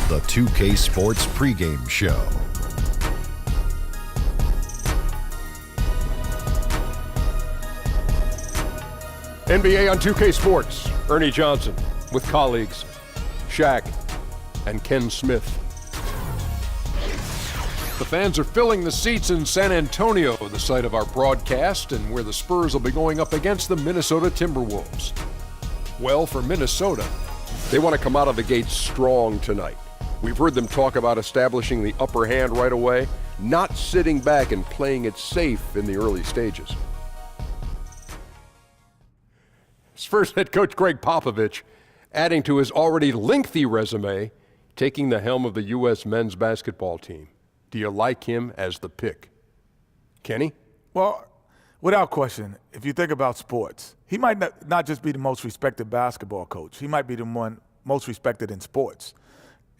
the 2K Sports pregame show. NBA on 2K Sports. Ernie Johnson with colleagues Shaq and Ken Smith. The fans are filling the seats in San Antonio, the site of our broadcast, and where the Spurs will be going up against the Minnesota Timberwolves. Well, for Minnesota, they want to come out of the gates strong tonight. We've heard them talk about establishing the upper hand right away, not sitting back and playing it safe in the early stages. Spurs head coach Greg Popovich, adding to his already lengthy resume, taking the helm of the U.S. men's basketball team. Do you like him as the pick? Kenny? Well, without question, if you think about sports, he might not just be the most respected basketball coach. He might be the one most respected in sports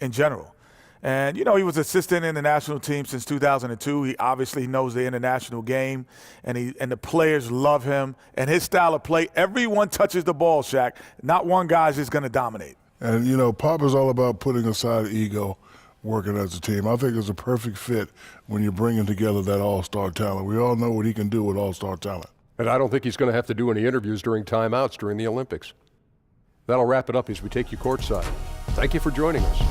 in general. And, you know, he was assistant in the national team since 2002. He obviously knows the international game, and the players love him. And his style of play, everyone touches the ball, Shaq. Not one guy's just going to dominate. And, you know, Pop is all about putting aside ego, working as a team. I think it's a perfect fit when you're bringing together that all-star talent. We all know what he can do with all-star talent. And I don't think he's going to have to do any interviews during timeouts during the Olympics. That'll wrap it up as we take you courtside. Thank you for joining us.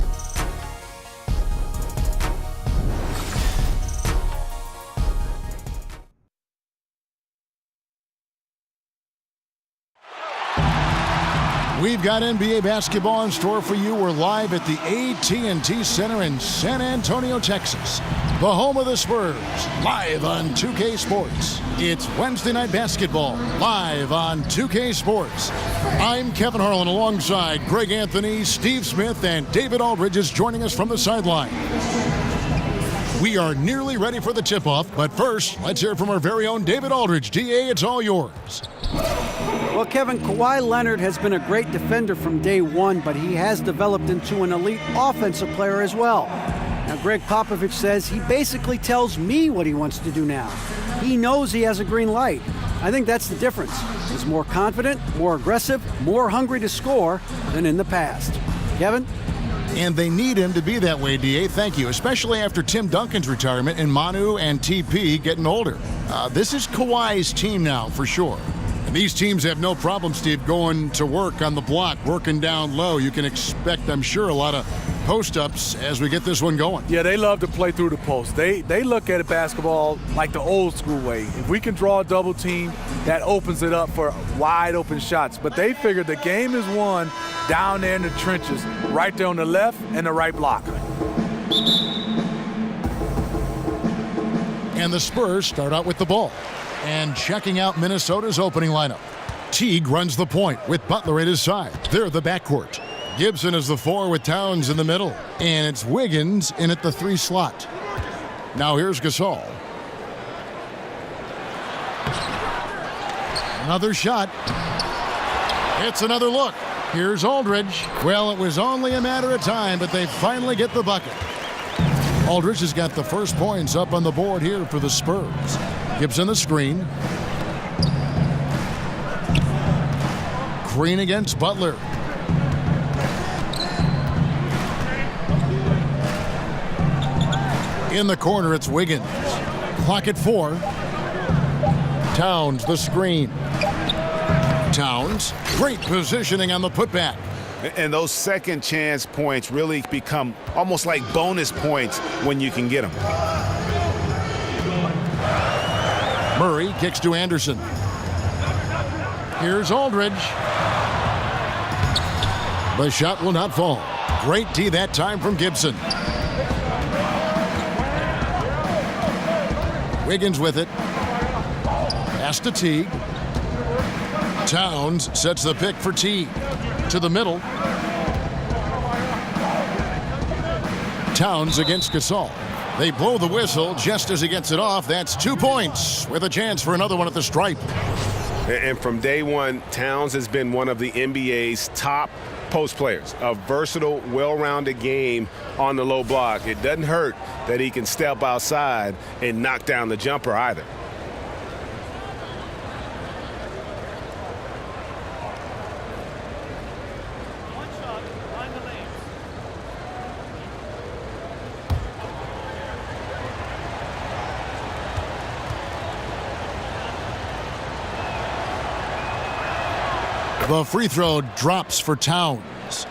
We've got NBA basketball in store for you. We're live at the AT&T Center in San Antonio, Texas, the home of the Spurs, live on 2K Sports. It's Wednesday Night Basketball, live on 2K Sports. I'm Kevin Harlan alongside Greg Anthony, Steve Smith, and David Aldridge is joining us from the sideline. We are nearly ready for the tip-off, but first, let's hear from our very own David Aldridge. DA, it's all yours. Well, Kevin, Kawhi Leonard has been a great defender from day one, but he has developed into an elite offensive player as well. Now, Greg Popovich says he basically tells me what he wants to do now. He knows he has a green light. I think that's the difference. He's more confident, more aggressive, more hungry to score than in the past. Kevin? And they need him to be that way, DA. Thank you, especially after Tim Duncan's retirement and Manu and TP getting older. This is Kawhi's team now, for sure. And these teams have no problem, Steve, going to work on the block, working down low. You can expect, I'm sure, a lot of post-ups as we get this one going. Yeah, they love to play through the post. They look at basketball like the old school way. If we can draw a double team, that opens it up for wide open shots. But they figure the game is won down there in the trenches, right there on the left and the right block. And the Spurs start out with the ball. And checking out Minnesota's opening lineup. Teague runs the point with Butler at his side. They're the backcourt. Gibson is the 4 with Towns in the middle. And it's Wiggins in at the 3 slot. Now here's Gasol. Another shot. It's another look. Here's Aldridge. Well, it was only a matter of time, but they finally get the bucket. Aldridge has got the first points up on the board here for the Spurs. Gibson the screen. Green against Butler. In the corner, it's Wiggins. Clock at 4. Towns the screen. Towns, great positioning on the putback. And those second chance points really become almost like bonus points when you can get them. Murray kicks to Anderson. Here's Aldridge. The shot will not fall. Great D that time from Gibson. Wiggins with it. Pass to Teague. Towns sets the pick for Teague. To the middle. Towns against Gasol. They blow the whistle just as he gets it off. That's 2 points with a chance for another one at the stripe. And from day one, Towns has been one of the NBA's top post players. A versatile, well-rounded game on the low block. It doesn't hurt that he can step outside and knock down the jumper either. The free throw drops for Towns.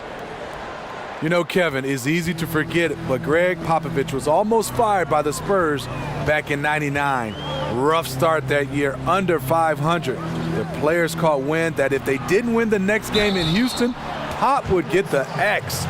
You know, Kevin, it's easy to forget it, but Greg Popovich was almost fired by the Spurs back in '99. Rough start that year, under 500. The players caught wind that if they didn't win the next game in Houston, Pop would get the X.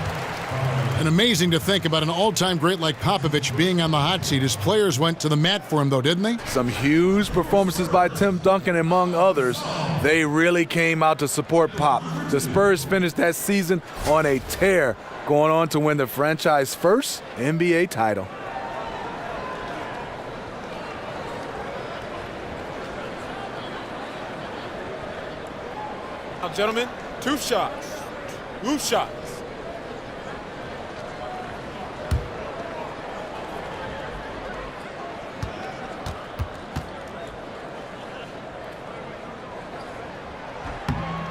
And amazing to think about an all-time great like Popovich being on the hot seat. His players went to the mat for him, though, didn't they? Some huge performances by Tim Duncan, among others. They really came out to support Pop. The Spurs finished that season on a tear, going on to win the franchise first NBA title. Now, gentlemen, 2 shots. 2 shots.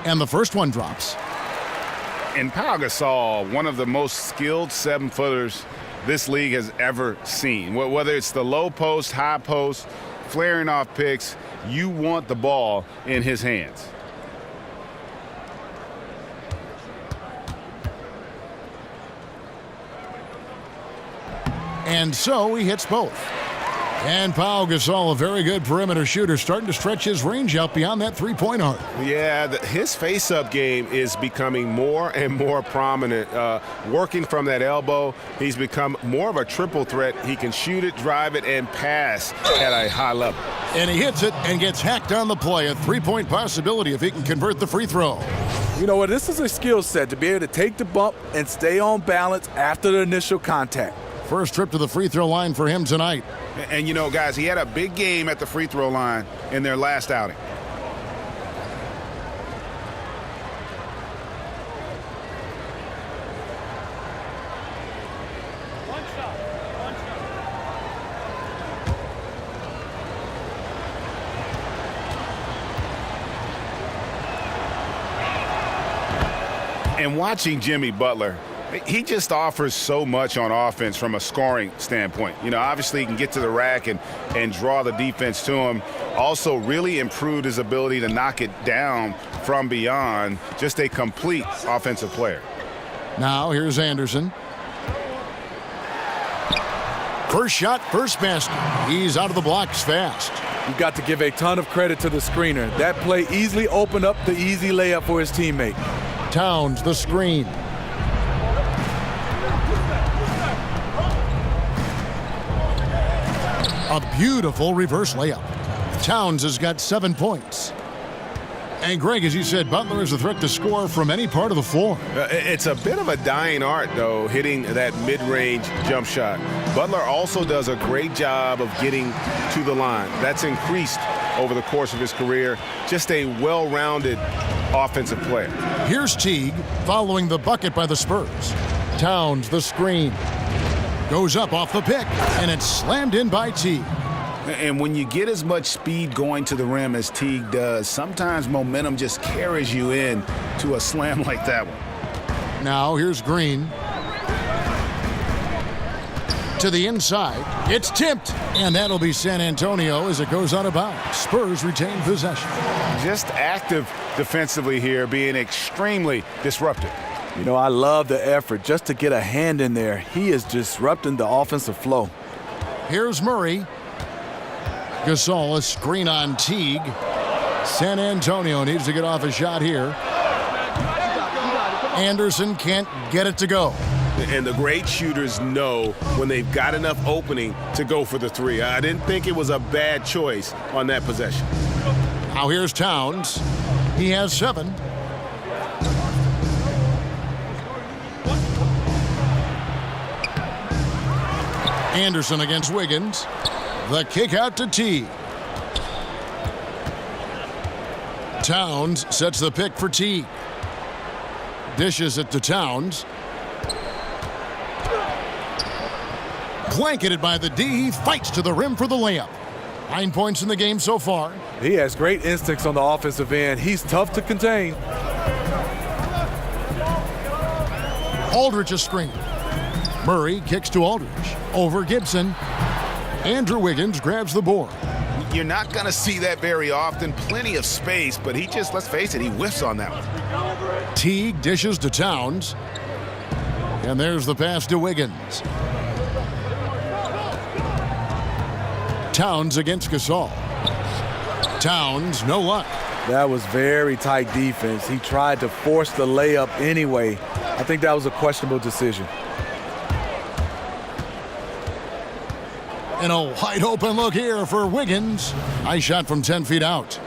And the first one drops. And Pau Gasol, one of the most skilled 7-footers this league has ever seen. Whether it's the low post, high post, flaring off picks, you want the ball in his hands. And so he hits both. And Pau Gasol, a very good perimeter shooter, starting to stretch his range out beyond that three-point arc. Yeah, his face-up game is becoming more and more prominent. Working from that elbow, he's become more of a triple threat. He can shoot it, drive it, and pass at a high level. And he hits it and gets hacked on the play. A three-point possibility if he can convert the free throw. You know what? This is a skill set to be able to take the bump and stay on balance after the initial contact. First trip to the free throw line for him tonight. And you know, guys, he had a big game at the free throw line in their last outing. And watching Jimmy Butler, he just offers so much on offense from a scoring standpoint. You know, obviously he can get to the rack and draw the defense to him. Also really improved his ability to knock it down from beyond. Just a complete offensive player. Now here's Anderson. First shot, first basket. He's out of the blocks fast. You've got to give a ton of credit to the screener. That play easily opened up the easy layup for his teammate. Towns, the screen. A beautiful reverse layup. Towns has got 7 points. And Greg, as you said, Butler is a threat to score from any part of the floor. It's a bit of a dying art, though, hitting that mid-range jump shot. Butler also does a great job of getting to the line. That's increased over the course of his career. Just a well-rounded offensive player. Here's Teague following the bucket by the Spurs. Towns, the screen. Goes up off the pick, and it's slammed in by Teague. And when you get as much speed going to the rim as Teague does, sometimes momentum just carries you in to a slam like that one. Now here's Green. To the inside. It's tipped, and that'll be San Antonio as it goes out of bounds. Spurs retain possession. Just active defensively here, being extremely disruptive. You know, I love the effort just to get a hand in there. He is disrupting the offensive flow. Here's Murray. Gasol, a screen on Teague. San Antonio needs to get off a shot here. Anderson can't get it to go. And the great shooters know when they've got enough opening to go for the three. I didn't think it was a bad choice on that possession. Now here's Towns. He has 7. Anderson against Wiggins. The kick out to Teague. Towns sets the pick for Teague. Dishes it to Towns. Blanketed by the D. He fights to the rim for the layup. 9 points in the game so far. He has great instincts on the offensive end. He's tough to contain. Aldridge a screen. Murray kicks to Aldridge. Over Gibson. Andrew Wiggins grabs the board. You're not going to see that very often. Plenty of space, but he just, let's face it, he whiffs on that one. Teague dishes to Towns. And there's the pass to Wiggins. Towns against Gasol. Towns, no luck. That was very tight defense. He tried to force the layup anyway. I think that was a questionable decision. And a wide open look here for Wiggins. Nice shot from 10 feet out.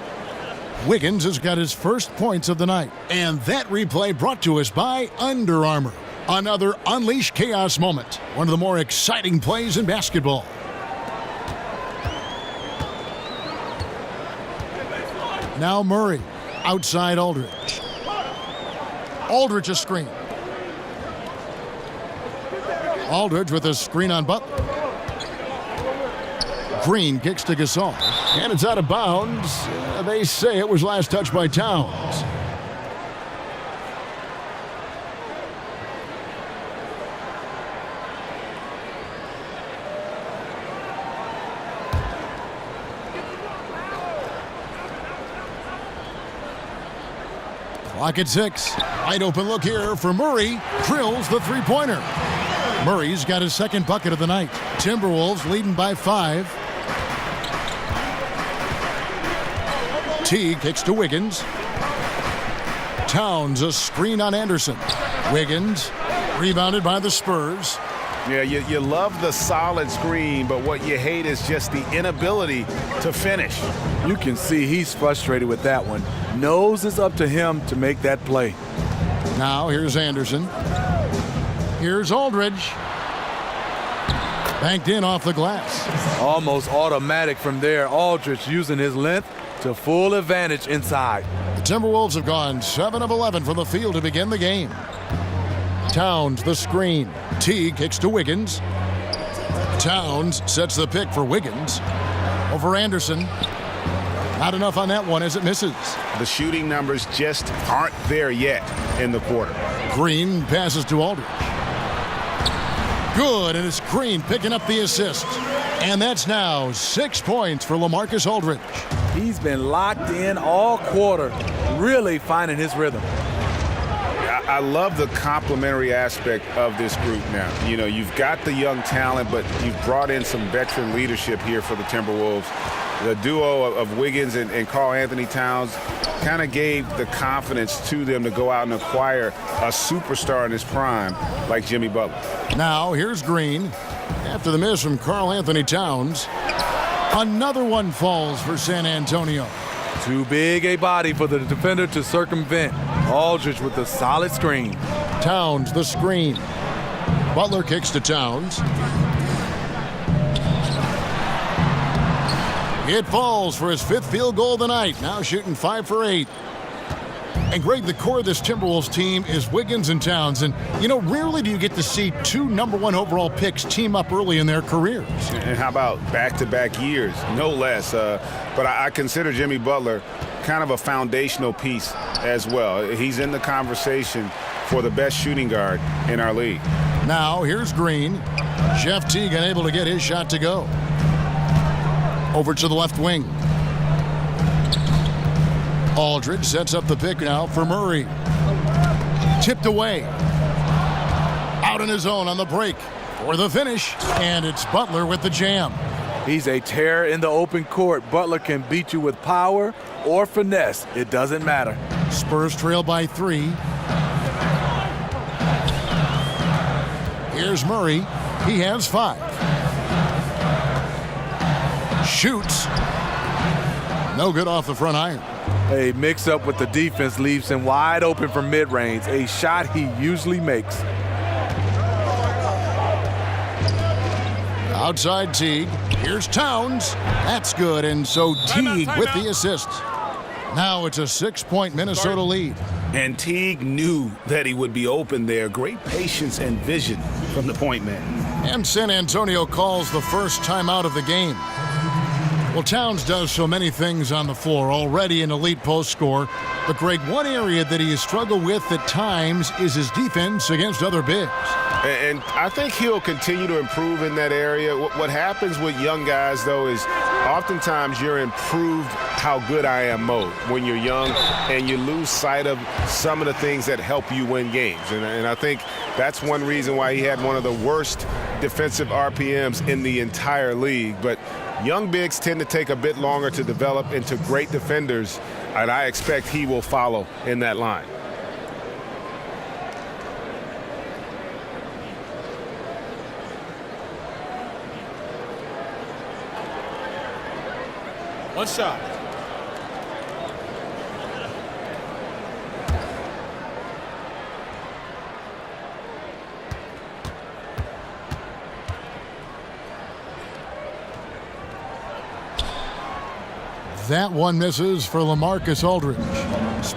Wiggins has got his first points of the night. And that replay brought to us by Under Armour. Another Unleash Chaos moment. One of the more exciting plays in basketball. Now Murray. Outside Aldridge. Aldridge a screen. Aldridge with a screen on Butler. Green kicks to Gasol. And it's out of bounds. They say it was last touched by Towns. Clock at 6. Wide open look here for Murray. Drills the three-pointer. Murray's got his second bucket of the night. Timberwolves leading by 5. Teague kicks to Wiggins. Towns a screen on Anderson. Wiggins rebounded by the Spurs. Yeah, you love the solid screen, but what you hate is just the inability to finish. You can see he's frustrated with that one. Knows it's up to him to make that play. Now here's Anderson. Here's Aldridge. Banked in off the glass. Almost automatic from there. Aldridge using his length to full advantage inside. The Timberwolves have gone 7 of 11 from the field to begin the game. Towns the screen. Teague kicks to Wiggins. Towns sets the pick for Wiggins. Over Anderson. Not enough on that one as it misses. The shooting numbers just aren't there yet in the quarter. Green passes to Aldridge. Good, and it's Green picking up the assist. And that's now 6 points for LaMarcus Aldridge. He's been locked in all quarter, really finding his rhythm. I love the complementary aspect of this group now. You know, you've got the young talent, but you've brought in some veteran leadership here for the Timberwolves. The duo of Wiggins and Karl Anthony Towns kind of gave the confidence to them to go out and acquire a superstar in his prime like Jimmy Butler. Now here's Green. After the miss from Karl Anthony Towns, another one falls for San Antonio. Too big a body for the defender to circumvent. Aldridge with a solid screen. Towns the screen. Butler kicks to Towns. It falls for his 5th field goal of the night. Now shooting 5 for 8. And Greg, the core of this Timberwolves team is Wiggins and Towns. And, you know, rarely do you get to see 2 #1 overall picks team up early in their careers. And how about back-to-back years, no less. But I consider Jimmy Butler kind of a foundational piece as well. He's in the conversation for the best shooting guard in our league. Now here's Green. Jeff Teague unable to get his shot to go. Over to the left wing. Aldridge sets up the pick now for Murray. Tipped away. Out on his own on the break for the finish. And it's Butler with the jam. He's a terror in the open court. Butler can beat you with power or finesse. It doesn't matter. Spurs trail by 3. Here's Murray. He has 5. Shoots. No good off the front iron. A mix-up with the defense leaves him wide open for mid-range, a shot he usually makes. Outside Teague. Here's Towns. That's good, and so Teague with the assist. Now it's a 6-point Minnesota lead. And Teague knew that he would be open there. Great patience and vision from the point man. And San Antonio calls the first timeout of the game. Well, Towns does so many things on the floor, already an elite post scorer. But, Greg, one area that he has struggled with at times is his defense against other bigs. And I think he'll continue to improve in that area. What happens with young guys, though, is oftentimes you're in prove how good I am mode when you're young, and you lose sight of some of the things that help you win games. And I think that's one reason why he had one of the worst defensive RPMs in the entire league. But young bigs tend to take a bit longer to develop into great defenders, and I expect he will follow in that line. One shot. That one misses for LaMarcus Aldridge.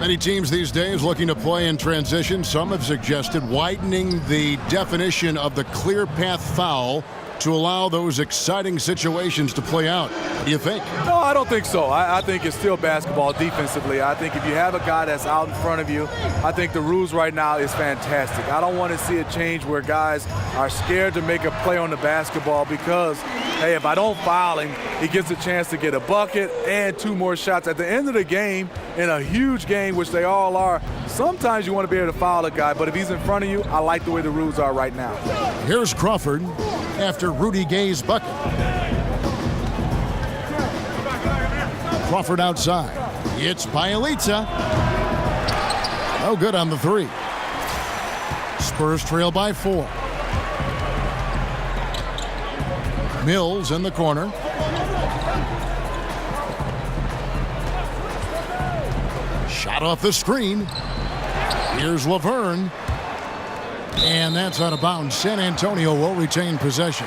Many teams these days looking to play in transition. Some have suggested widening the definition of the clear path foul to allow those exciting situations to play out. What do you think? No, I don't think so. I think it's still basketball defensively. I think if you have a guy that's out in front of you, I think the rules right now is fantastic. I don't want to see a change where guys are scared to make a play on the basketball because, hey, if I don't foul him, he gets a chance to get a bucket and 2 more shots. At the end of the game, in a huge game, which they all are, sometimes you want to be able to foul a guy, but if he's in front of you, I like the way the rules are right now. Here's Crawford after Rudy Gay's bucket. Crawford outside. It's Bielitsa. No good on the 3. Spurs trail by 4. Mills in the corner. Shot off the screen. Here's Laverne. And that's out of bounds. San Antonio will retain possession.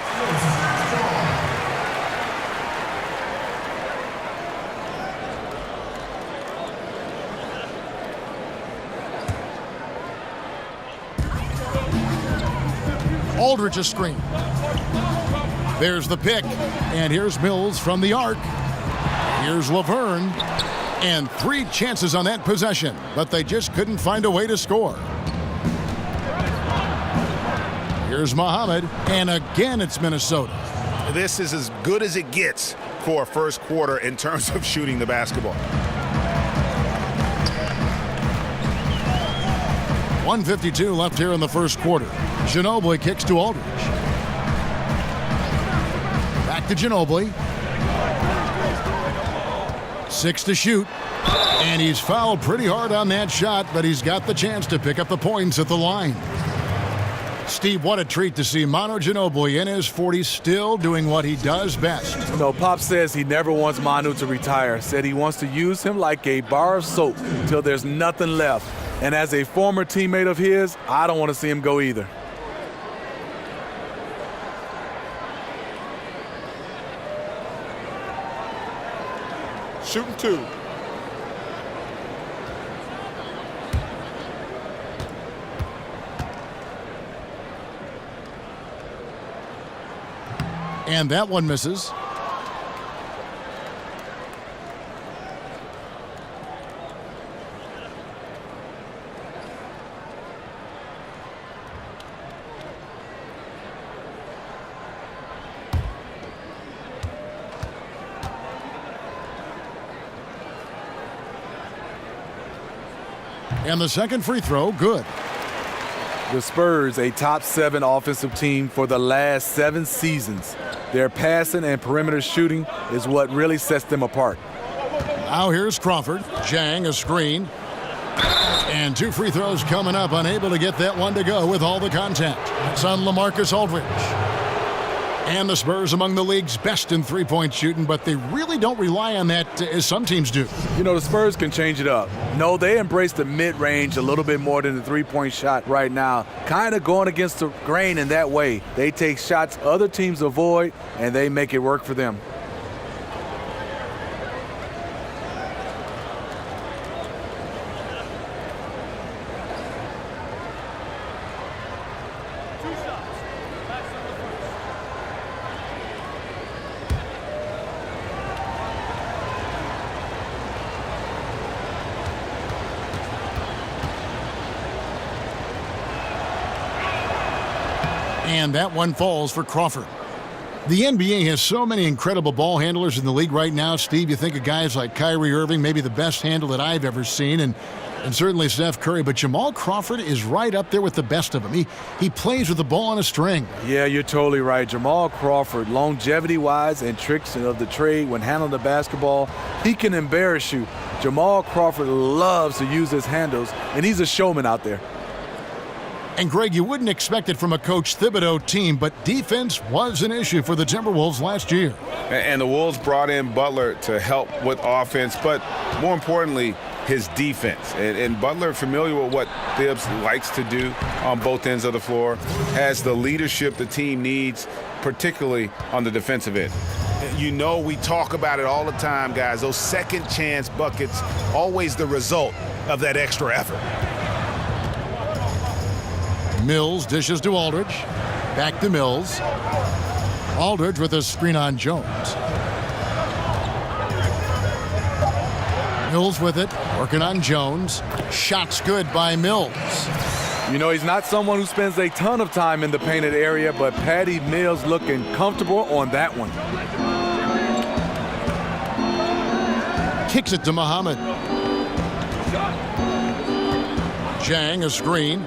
Aldridge a screen. There's the pick. And here's Mills from the arc. Here's Laverne. And 3 chances on that possession, but they just couldn't find a way to score. Here's Muhammad, and again it's Minnesota. This is as good as it gets for a first quarter in terms of shooting the basketball. 1:52 left here in the first quarter. Ginobili kicks to Aldridge. Back to Ginobili. 6 to shoot. And he's fouled pretty hard on that shot, but he's got the chance to pick up the points at the line. Steve, what a treat to see Manu Ginobili in his 40s still doing what he does best. You know, Pop says he never wants Manu to retire. Said he wants to use him like a bar of soap until there's nothing left. And as a former teammate of his, I don't want to see him go either. Shooting 2. And that one misses. And the second free throw, good. The Spurs, a top 7 offensive team for the last 7 seasons. Their passing and perimeter shooting is what really sets them apart. Now here's Crawford. Jang a screen. And 2 free throws coming up. Unable to get that one to go with all the contact. It's on LaMarcus Aldridge. And the Spurs among the league's best in three-point shooting, but they really don't rely on that as some teams do. You know, the Spurs can change it up. No, they embrace the mid-range a little bit more than the three-point shot right now. Kind of going against the grain in that way. They take shots other teams avoid, and they make it work for them. And that one falls for Crawford. The NBA has so many incredible ball handlers in the league right now, Steve. You think of guys like Kyrie Irving, maybe the best handle that I've ever seen, and certainly Steph Curry. But Jamal Crawford is right up there with the best of them. He plays with the ball on a string. Yeah, you're totally right. Jamal Crawford, longevity-wise and tricks of the trade when handling the basketball, he can embarrass you. Jamal Crawford loves to use his handles, and he's a showman out there. And, Greg, you wouldn't expect it from a Coach Thibodeau team, but defense was an issue for the Timberwolves last year. And the Wolves brought in Butler to help with offense, but more importantly, his defense. And Butler, familiar with what Thibs likes to do on both ends of the floor, has the leadership the team needs, particularly on the defensive end. You know, we talk about it all the time, guys. Those second chance buckets, always the result of that extra effort. Mills dishes to Aldridge. Back to Mills. Aldridge with a screen on Jones. Mills with it, working on Jones. Shots good by Mills. You know, he's not someone who spends a ton of time in the painted area, but Patty Mills looking comfortable on that one. Kicks it to Muhammad. Jang a screen.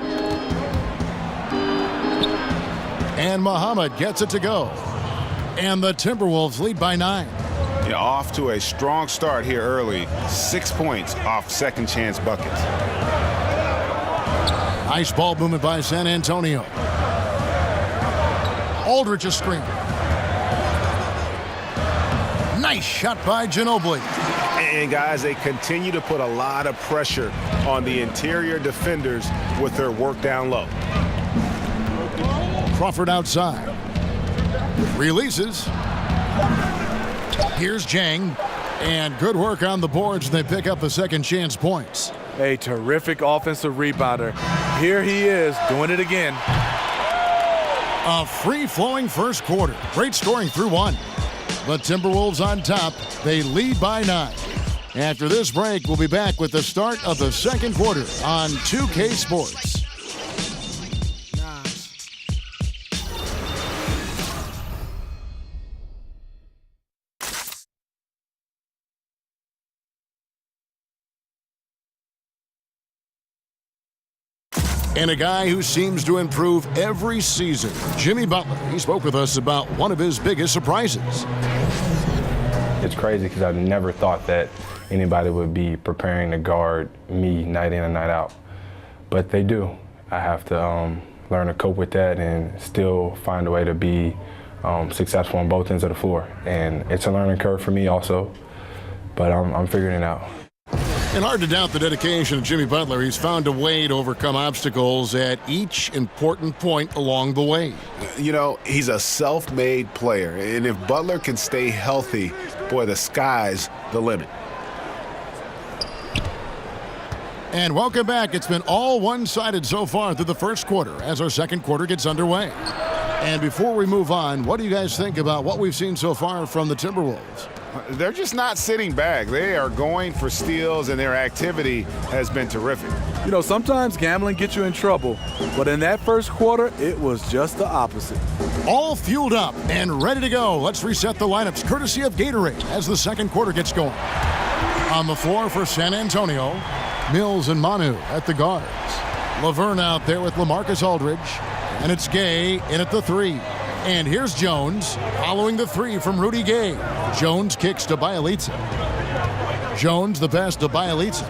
And Muhammad gets it to go. And the Timberwolves lead by 9. Yeah, off to a strong start here early. 6 points off second chance buckets. Nice ball movement by San Antonio. Aldridge a screen. Nice shot by Ginobili. And guys, they continue to put a lot of pressure on the interior defenders with their work down low. Crawford outside. Releases. Here's Jang. And good work on the boards, and they pick up the second chance points. A terrific offensive rebounder. Here he is doing it again. A free-flowing first quarter. Great scoring through 1. The Timberwolves on top. They lead by 9. After this break, we'll be back with the start of the second quarter on 2K Sports. And a guy who seems to improve every season, Jimmy Butler. He spoke with us about one of his biggest surprises. It's crazy because I never thought that anybody would be preparing to guard me night in and night out. But they do. I have to learn to cope with that and still find a way to be successful on both ends of the floor. And it's a learning curve for me also, but I'm figuring it out. And hard to doubt the dedication of Jimmy Butler. He's found a way to overcome obstacles at each important point along the way. You know, he's a self-made player, and if Butler can stay healthy, boy, the sky's the limit. And welcome back. It's been all one-sided so far through the first quarter as our second quarter gets underway. And before we move on, what do you guys think about what we've seen so far from the Timberwolves? They're just not sitting back. They are going for steals, and their activity has been terrific. You know, sometimes gambling gets you in trouble, but in that first quarter, it was just the opposite. All fueled up and ready to go. Let's reset the lineups courtesy of Gatorade as the second quarter gets going. On the floor for San Antonio, Mills and Manu at the guards. Laverne out there with LaMarcus Aldridge, and it's Gay in at the 3. And here's Jones following the 3 from Rudy Gay. Jones kicks to Bjelica. Jones the pass to Bjelica.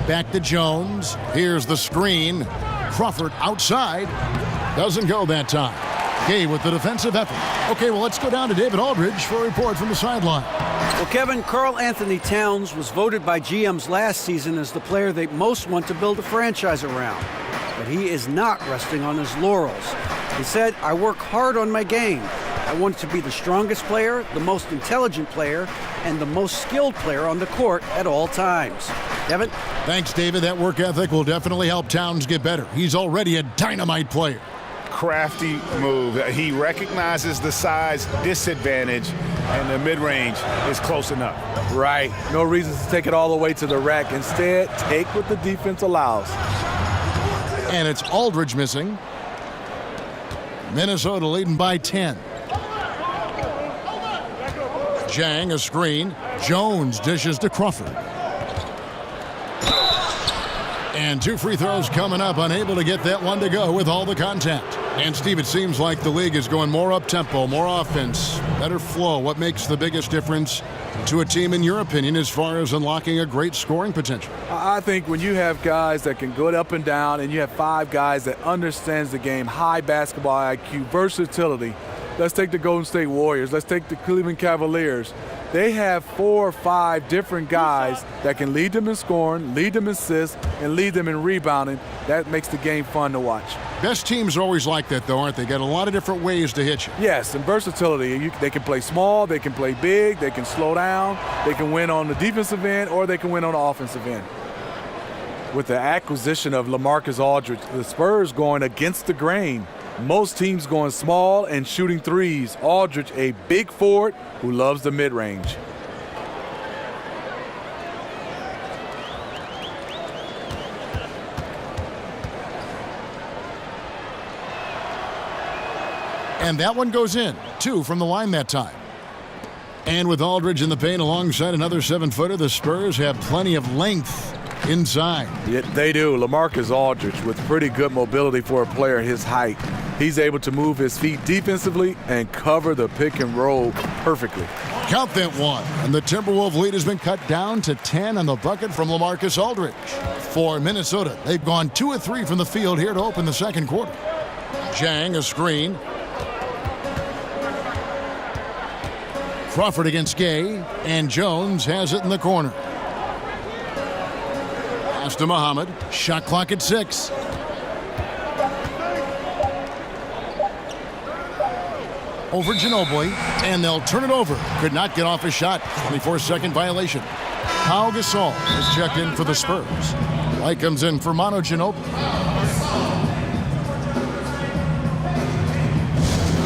Back to Jones. Here's the screen. Crawford outside. Doesn't go that time. Gay with the defensive effort. Okay, well, let's go down to David Aldridge for a report from the sideline. Well, Kevin, Karl Anthony Towns was voted by GMs last season as the player they most want to build a franchise around. But he is not resting on his laurels. He said, I work hard on my game. I want to be the strongest player, the most intelligent player, and the most skilled player on the court at all times. Kevin? Thanks, David. That work ethic will definitely help Towns get better. He's already a dynamite player. Crafty move. He recognizes the size disadvantage, and the mid-range is close enough. Right. No reason to take it all the way to the rack. Instead, take what the defense allows. And it's Aldridge missing. Minnesota leading by 10. Jang a screen. Jones dishes to Crawford. And 2 free throws coming up, unable to get that one to go with all the contact. And Steve, it seems like the league is going more up-tempo, more offense, better flow. What makes the biggest difference to a team, in your opinion, as far as unlocking a great scoring potential? I think when you have guys that can go up and down, and you have 5 guys that understands the game, high basketball IQ, versatility. Let's take the Golden State Warriors. Let's take the Cleveland Cavaliers. They have 4 or 5 different guys that can lead them in scoring, lead them in assists, and lead them in rebounding. That makes the game fun to watch. Best teams are always like that, though, aren't they? Got a lot of different ways to hit you. Yes, and versatility. They can play small, they can play big, they can slow down, they can win on the defensive end, or they can win on the offensive end. With the acquisition of LaMarcus Aldridge, the Spurs going against the grain. Most teams going small and shooting threes. Aldridge, a big forward who loves the mid-range. And that one goes in. 2 from the line that time. And with Aldridge in the paint alongside another 7-footer, the Spurs have plenty of length inside. Yeah, they do. LaMarcus Aldridge with pretty good mobility for a player his height. He's able to move his feet defensively and cover the pick and roll perfectly. Count that one. And the Timberwolves lead has been cut down to 10 on the bucket from LaMarcus Aldridge. For Minnesota, they've gone 2 of 3 from the field here to open the second quarter. Jang a screen. Crawford against Gay, and Jones has it in the corner. Pass to Muhammad. Shot clock at 6. Over Ginobili, and they'll turn it over. Could not get off a shot. 24-second violation. Pau Gasol is checked in for the Spurs. White comes in for Manu Ginobili.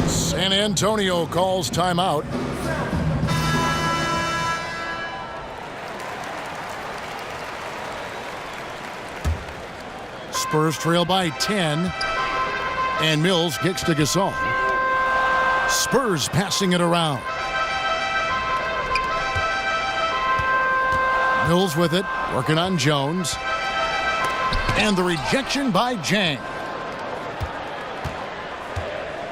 San Antonio calls timeout. Spurs trail by 10. And Mills kicks to Gasol. Spurs passing it around. Mills with it, working on Jones. And the rejection by Jang.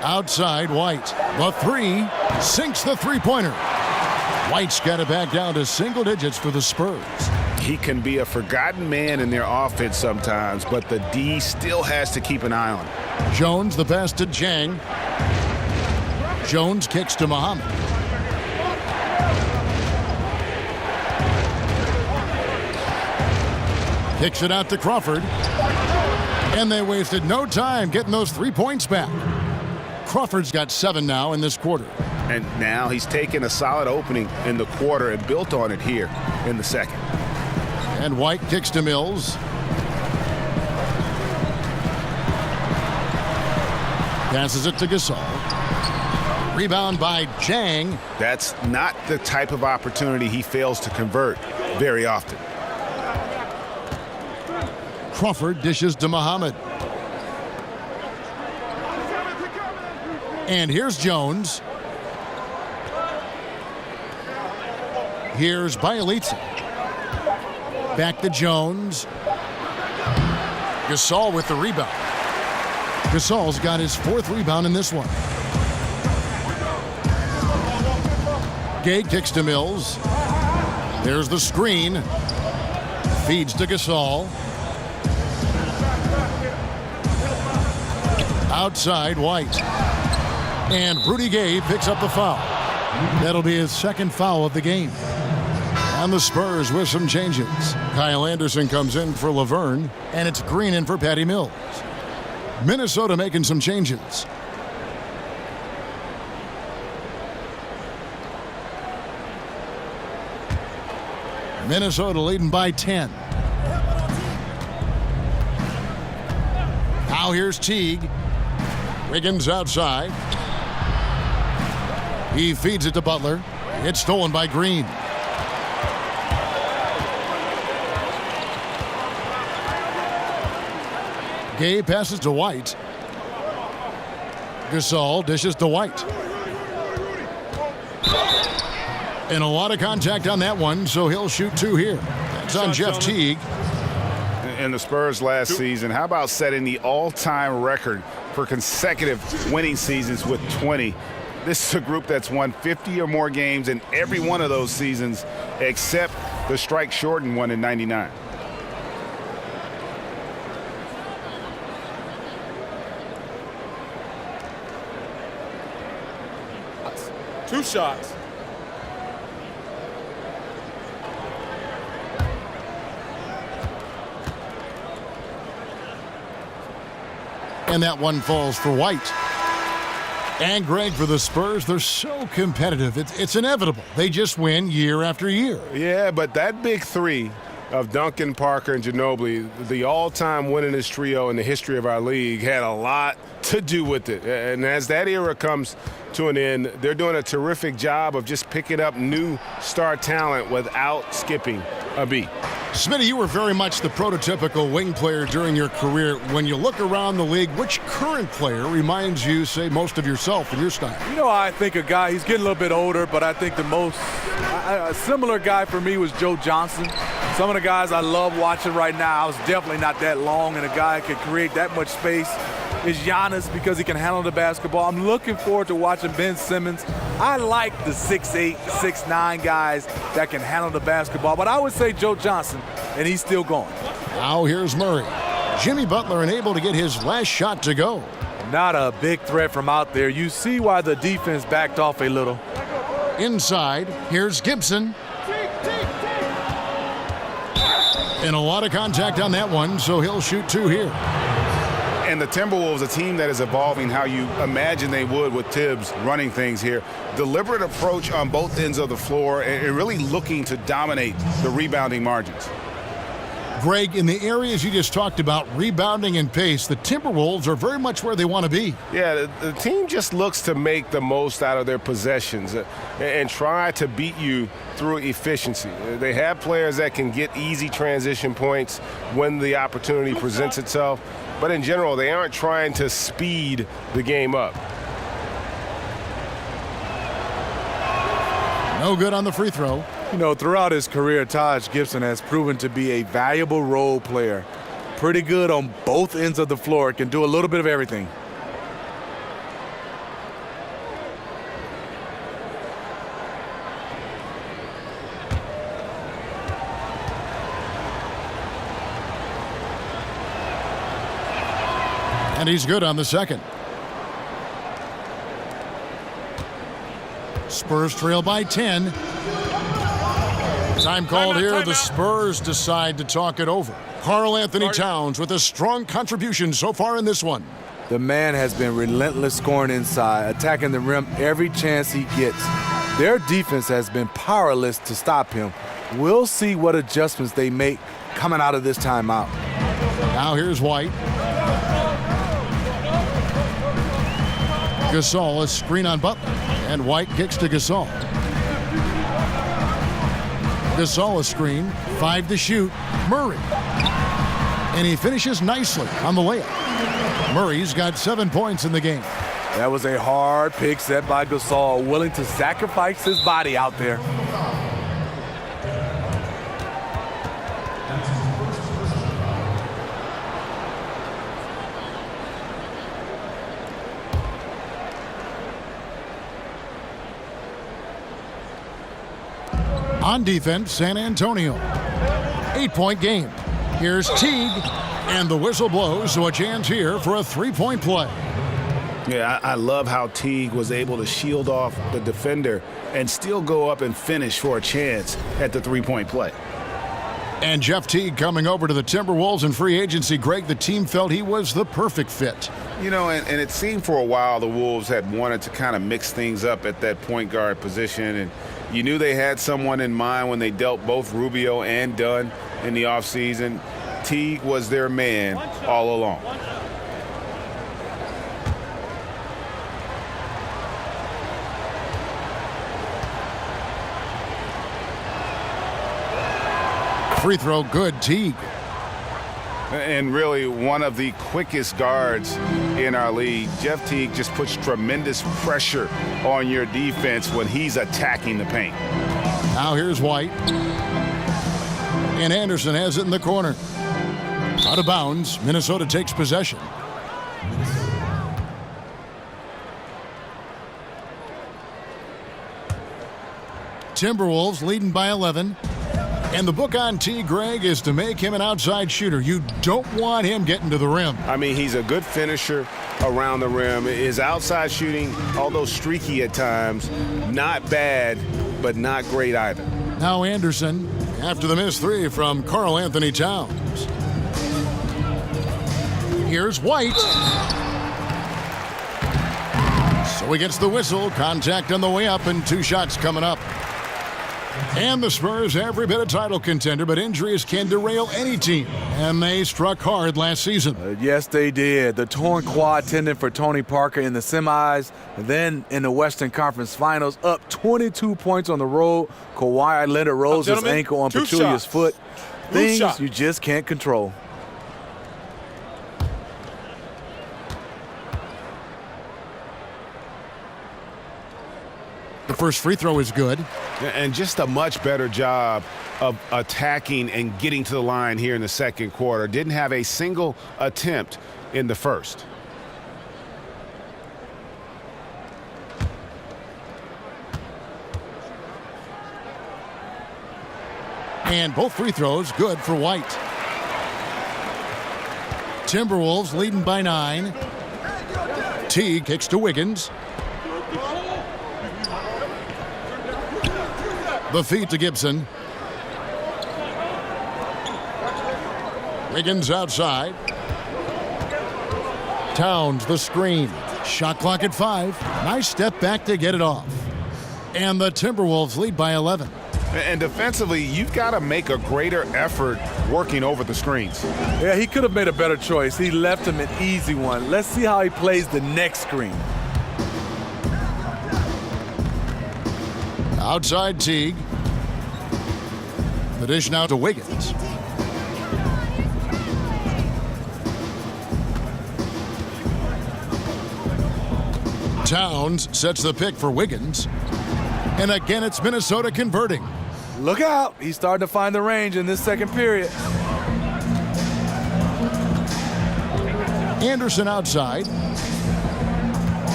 Outside, White. The 3 sinks the three-pointer. White's got it back down to single digits for the Spurs. He can be a forgotten man in their offense sometimes, but the D still has to keep an eye on him. Jones, the pass to Jang. Jones kicks to Muhammad. Kicks it out to Crawford. And they wasted no time getting those 3 points back. Crawford's got 7 now in this quarter. And now he's taken a solid opening in the quarter and built on it here in the second. And White kicks to Mills. Passes it to Gasol. Rebound by Jang. That's not the type of opportunity he fails to convert very often. Crawford dishes to Muhammad. And here's Jones. Here's Bielitsa. Back to Jones. Gasol with the rebound. Gasol's got his 4th rebound in this one. Gay kicks to Mills. There's the screen. Feeds to Gasol. Outside, White. And Rudy Gay picks up the foul. That'll be his 2nd foul of the game. And the Spurs with some changes. Kyle Anderson comes in for Laverne, and it's Green in for Patty Mills. Minnesota making some changes. Minnesota leading by 10. Now here's Teague. Wiggins outside. He feeds it to Butler. It's stolen by Green. Gay passes to White. Gasol dishes to White. And a lot of contact on that one, so he'll shoot 2 here. That's on Jeff Teague. In the Spurs last season, how about setting the all-time record for consecutive winning seasons with 20? This is a group that's won 50 or more games in every one of those seasons except the strike-shortened one in '99. Two shots. And that one falls for White. And Greg, for the Spurs, they're so competitive. It's inevitable. They just win year after year. Yeah, but that big three of Duncan, Parker, and Ginobili, the all-time winningest trio in the history of our league, had a lot to do with it. And as that era comes to an end, they're doing a terrific job of just picking up new star talent without skipping a beat. Smitty, you were very much the prototypical wing player during your career. When you look around the league, which current player reminds you, say, most of yourself and your style? You know, I think a guy, he's getting a little bit older, but I think a similar guy for me was Joe Johnson. Some of the guys I love watching right now, I was definitely not that long, and a guy can create that much space is Giannis because he can handle the basketball. I'm looking forward to watching Ben Simmons. I like the 6'8", 6'9" guys that can handle the basketball, but I would say Joe Johnson, and he's still going. Now here's Murray. Jimmy Butler unable to get his last shot to go. Not a big threat from out there. You see why the defense backed off a little. Inside, here's Gibson. And a lot of contact on that one, so he'll shoot 2 here. And the Timberwolves, a team that is evolving how you imagine they would with Tibbs running things here. Deliberate approach on both ends of the floor and really looking to dominate the rebounding margins. Greg, in the areas you just talked about, rebounding and pace, the Timberwolves are very much where they want to be. Yeah, the team just looks to make the most out of their possessions and try to beat you through efficiency. They have players that can get easy transition points when the opportunity presents itself, but in general, they aren't trying to speed the game up. No good on the free throw. You know, throughout his career, Taj Gibson has proven to be a valuable role player. Pretty good on both ends of the floor. Can do a little bit of everything. And he's good on the second. Spurs trail by 10. Time called here. The Spurs decide to talk it over. Karl Anthony Towns with a strong contribution so far in this one. The man has been relentless scoring inside, attacking the rim every chance he gets. Their defense has been powerless to stop him. We'll see what adjustments they make coming out of this timeout. Now here's White. Gasol, a screen on Butler, and White kicks to Gasol. Gasol a screen, 5 to shoot, Murray. And he finishes nicely on the layup. Murray's got 7 points in the game. That was a hard pick set by Gasol, willing to sacrifice his body out there. On defense, San Antonio. 8-point game. Here's Teague, and the whistle blows, so a chance here for a 3-point play. Yeah, I love how Teague was able to shield off the defender and still go up and finish for a chance at the 3-point play. And Jeff Teague coming over to the Timberwolves in free agency. Greg, the team felt he was the perfect fit. You know, and it seemed for a while the Wolves had wanted to kind of mix things up at that point guard position, and you knew they had someone in mind when they dealt both Rubio and Dunn in the offseason. Teague was their man all along. Free throw good, Teague. And really one of the quickest guards in our league. Jeff Teague just puts tremendous pressure on your defense when he's attacking the paint. Now here's White. And Anderson has it in the corner. Out of bounds. Minnesota takes possession. Timberwolves leading by 11. And the book on T. Greg is to make him an outside shooter. You don't want him getting to the rim. I mean, he's a good finisher around the rim. His outside shooting, although streaky at times, not bad, but not great either. Now Anderson after the missed three from Karl Anthony Towns. Here's White. So he gets the whistle. Contact on the way up and 2 shots coming up. And the Spurs every bit a title contender, but injuries can derail any team. And they struck hard last season. Yes, they did. The torn quad tendon for Tony Parker in the semis. And then in the Western Conference Finals, up 22 points on the road. Kawhi Leonard rolls his ankle on Pachulia's foot. Things you just can't control. The first free throw is good. And just a much better job of attacking and getting to the line here in the second quarter. Didn't have a single attempt in the first. And both free throws good for White. Timberwolves leading by 9. T kicks to Wiggins. The feed to Gibson. Wiggins outside. Towns the screen. Shot clock at 5. Nice step back to get it off. And the Timberwolves lead by 11. And defensively, you've got to make a greater effort working over the screens. Yeah, he could have made a better choice. He left him an easy one. Let's see how he plays the next screen. Outside Teague. The dish now to Wiggins. Towns sets the pick for Wiggins. And again, it's Minnesota converting. Look out. He's starting to find the range in this second period. Anderson outside.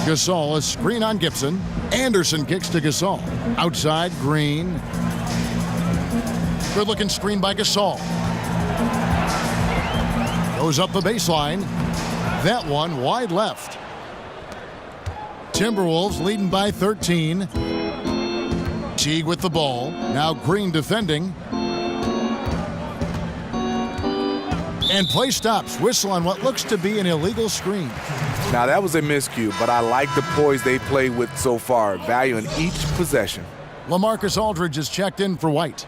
Gasol, a screen on Gibson. Anderson kicks to Gasol. Outside, Green. Good-looking screen by Gasol. Goes up the baseline. That one wide left. Timberwolves leading by 13. Teague with the ball. Now Green defending. And play stops. Whistle on what looks to be an illegal screen. Now, that was a miscue, but I like the poise they played with so far. Value in each possession. LaMarcus Aldridge is checked in for White.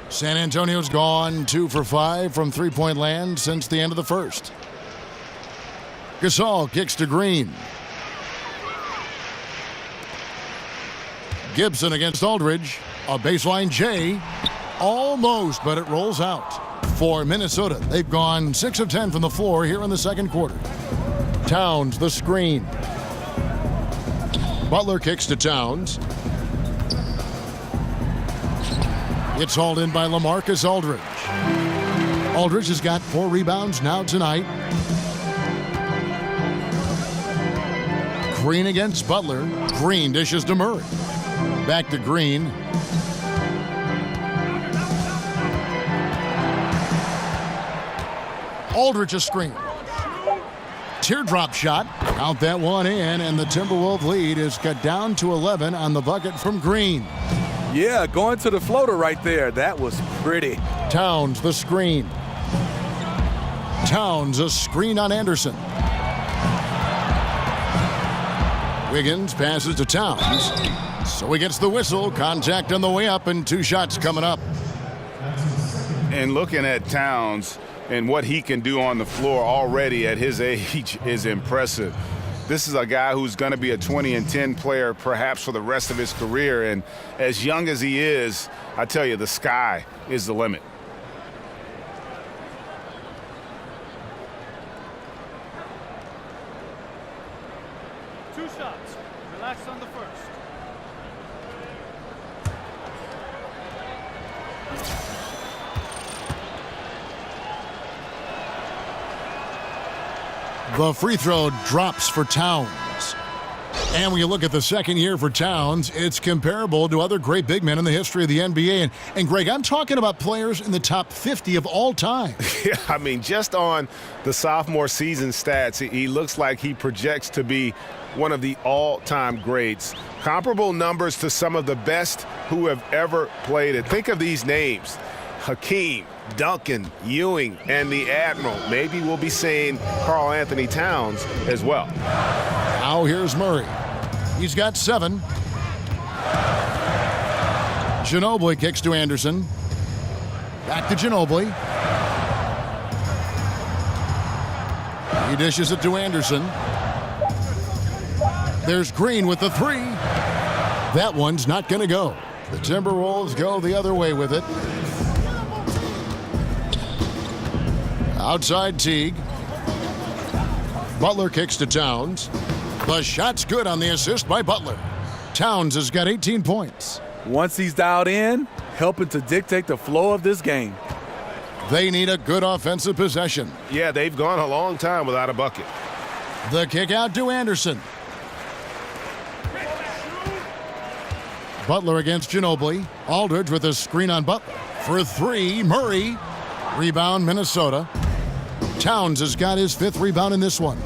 San Antonio's gone 2 for 5 from three-point land since the end of the first. Gasol kicks to Green. Gibson against Aldridge. A baseline J. Almost, but it rolls out. For Minnesota, they've gone 6 of 10 from the floor here in the second quarter. Towns the screen. Butler kicks to Towns. It's hauled in by LaMarcus Aldridge. Aldridge has got 4 rebounds now tonight. Green against Butler. Green dishes to Murray. Back to Green. Aldridge a screen. Teardrop shot. Count that one in, and the Timberwolves lead is cut down to 11 on the bucket from Green. Yeah, going to the floater right there. That was pretty. Towns the screen. Towns a screen on Anderson. Wiggins passes to Towns. So he gets the whistle. Contact on the way up and 2 shots coming up. And looking at Towns and what he can do on the floor already at his age is impressive. This is a guy who's going to be a 20-10 player perhaps for the rest of his career. And as young as he is, I tell you, the sky is the limit. 2 shots. Relax on the first. The free throw drops for Towns. And when you look at the second year for Towns, it's comparable to other great big men in the history of the NBA. And Greg, I'm talking about players in the top 50 of all time. Yeah, I mean, just on the sophomore season stats, he looks like he projects to be one of the all-time greats. Comparable numbers to some of the best who have ever played it. Think of these names: Hakeem, Duncan, Ewing, and the Admiral. Maybe we'll be saying Karl Anthony Towns as well. Now here's Murray. He's got 7. Ginobili kicks to Anderson. Back to Ginobili. He dishes it to Anderson. There's Green with the 3. That one's not going to go. The Timberwolves go the other way with it. Outside Teague. Butler kicks to Towns. The shot's good on the assist by Butler. Towns has got 18 points. Once he's dialed in, helping to dictate the flow of this game. They need a good offensive possession. Yeah, they've gone a long time without a bucket. The kick out to Anderson. Butler against Ginobili. Aldridge with a screen on Butler. For 3, Murray. Rebound, Minnesota. Towns has got his 5th rebound in this one.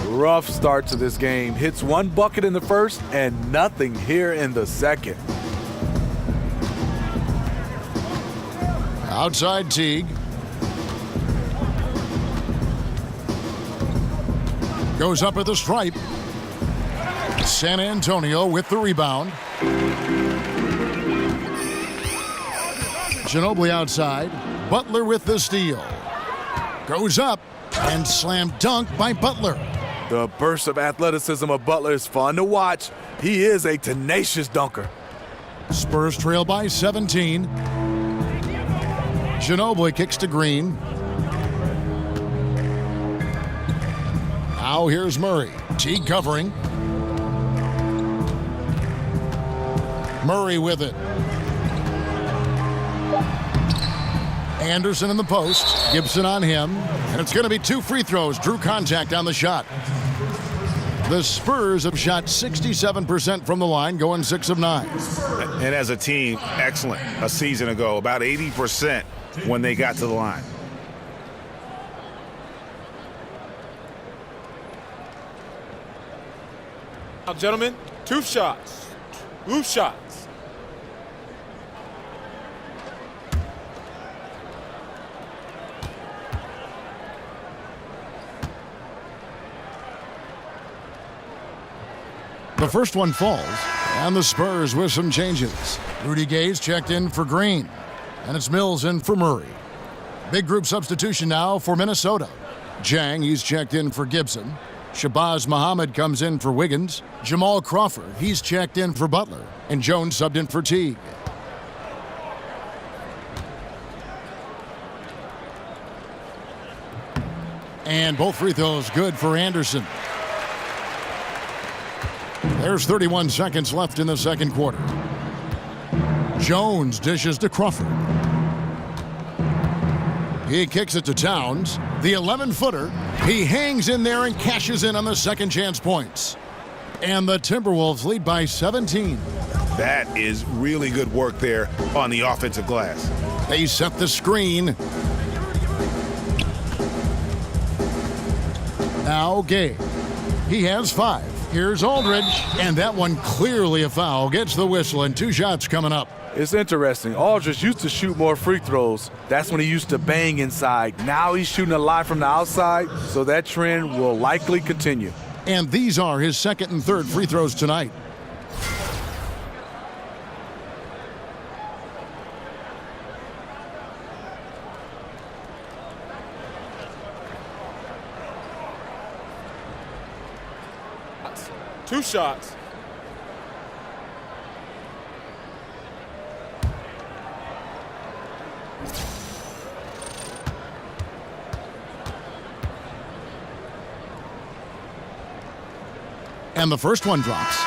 Rough start to this game. Hits 1 bucket in the first and nothing here in the second. Outside Teague. Goes up at the stripe. San Antonio with the rebound. Ginobili outside. Butler with the steal. Goes up and slam dunk by Butler. The burst of athleticism of Butler is fun to watch. He is a tenacious dunker. Spurs trail by 17. Ginobili kicks to Green. Now here's Murray. Teague covering. Murray with it. Anderson in the post. Gibson on him. And it's going to be 2 free throws. Drew contact on the shot. The Spurs have shot 67% from the line, going 6 of 9. And as a team, excellent a season ago. About 80% when they got to the line. Now, gentlemen, 2 shots. 2 shots. The first one falls, and the Spurs with some changes. Rudy Gay's checked in for Green, and it's Mills in for Murray. Big group substitution now for Minnesota. Jang, he's checked in for Gibson. Shabazz Muhammad comes in for Wiggins. Jamal Crawford, he's checked in for Butler. And Jones subbed in for Teague. And both free throws good for Anderson. There's 31 seconds left in the second quarter. Jones dishes to Crawford. He kicks it to Towns. The 11-footer. He hangs in there and cashes in on the second chance points. And the Timberwolves lead by 17. That is really good work there on the offensive glass. They set the screen. Now Gay. He has 5. Here's Aldridge, and that one clearly a foul. Gets the whistle, and 2 shots coming up. It's interesting. Aldridge used to shoot more free throws. That's when he used to bang inside. Now he's shooting a lot from the outside, so that trend will likely continue. And these are his second and third free throws tonight. Two shots. And the first one drops.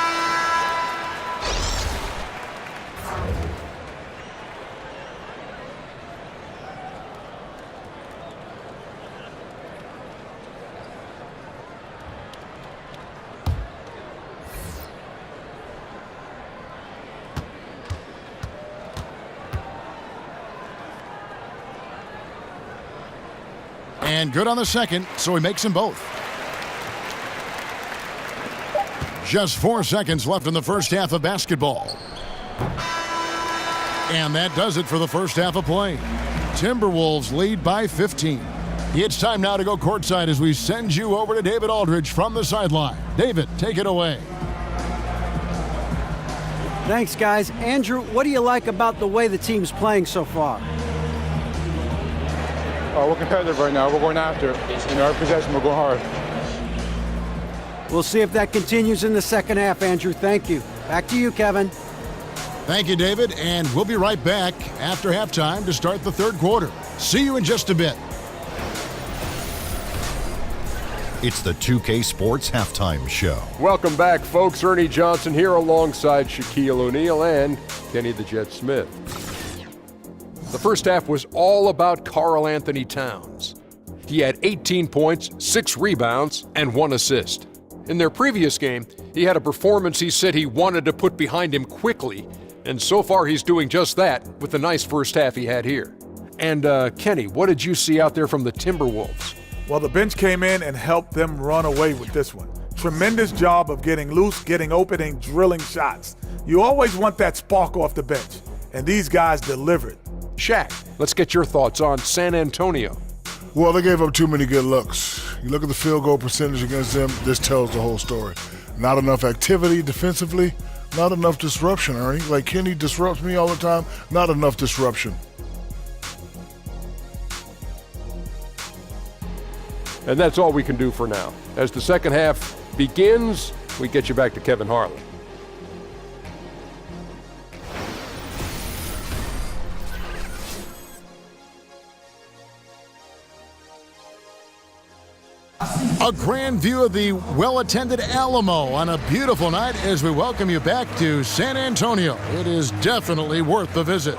And good on the second, so he makes them both. Just 4 seconds left in the first half of basketball. And that does it for the first half of play. Timberwolves lead by 15. It's time now to go courtside as we send you over to David Aldridge from the sideline. David, take it away. Thanks, guys. Andrew, what do you like about the way the team's playing so far? We're competitive right now. We're going after it. In our possession, we're going hard. We'll see if that continues in the second half, Andrew. Thank you. Back to you, Kevin. Thank you, David, and we'll be right back after halftime to start the third quarter. See you in just a bit. It's the 2K Sports Halftime Show. Welcome back, folks. Ernie Johnson here alongside Shaquille O'Neal and Kenny the Jet Smith. The first half was all about Karl Anthony Towns. He had 18 points, 6 rebounds, and 1 assist. In their previous game, he had a performance he said he wanted to put behind him quickly, and so far he's doing just that with the nice first half he had here. And Kenny, what did you see out there from the Timberwolves? Well, the bench came in and helped them run away with this one. Tremendous job of getting loose, getting open, and drilling shots. You always want that spark off the bench, and these guys delivered. Shaq, let's get your thoughts on San Antonio. Well, they gave up too many good looks. You look at the field goal percentage against them, this tells the whole story. Not enough activity defensively, not enough disruption, Ernie. Like Kenny disrupts me all the time, not enough disruption. And that's all we can do for now. As the second half begins, we get you back to Kevin Harlan. A grand view of the well-attended Alamo on a beautiful night as we welcome you back to San Antonio. It is definitely worth the visit.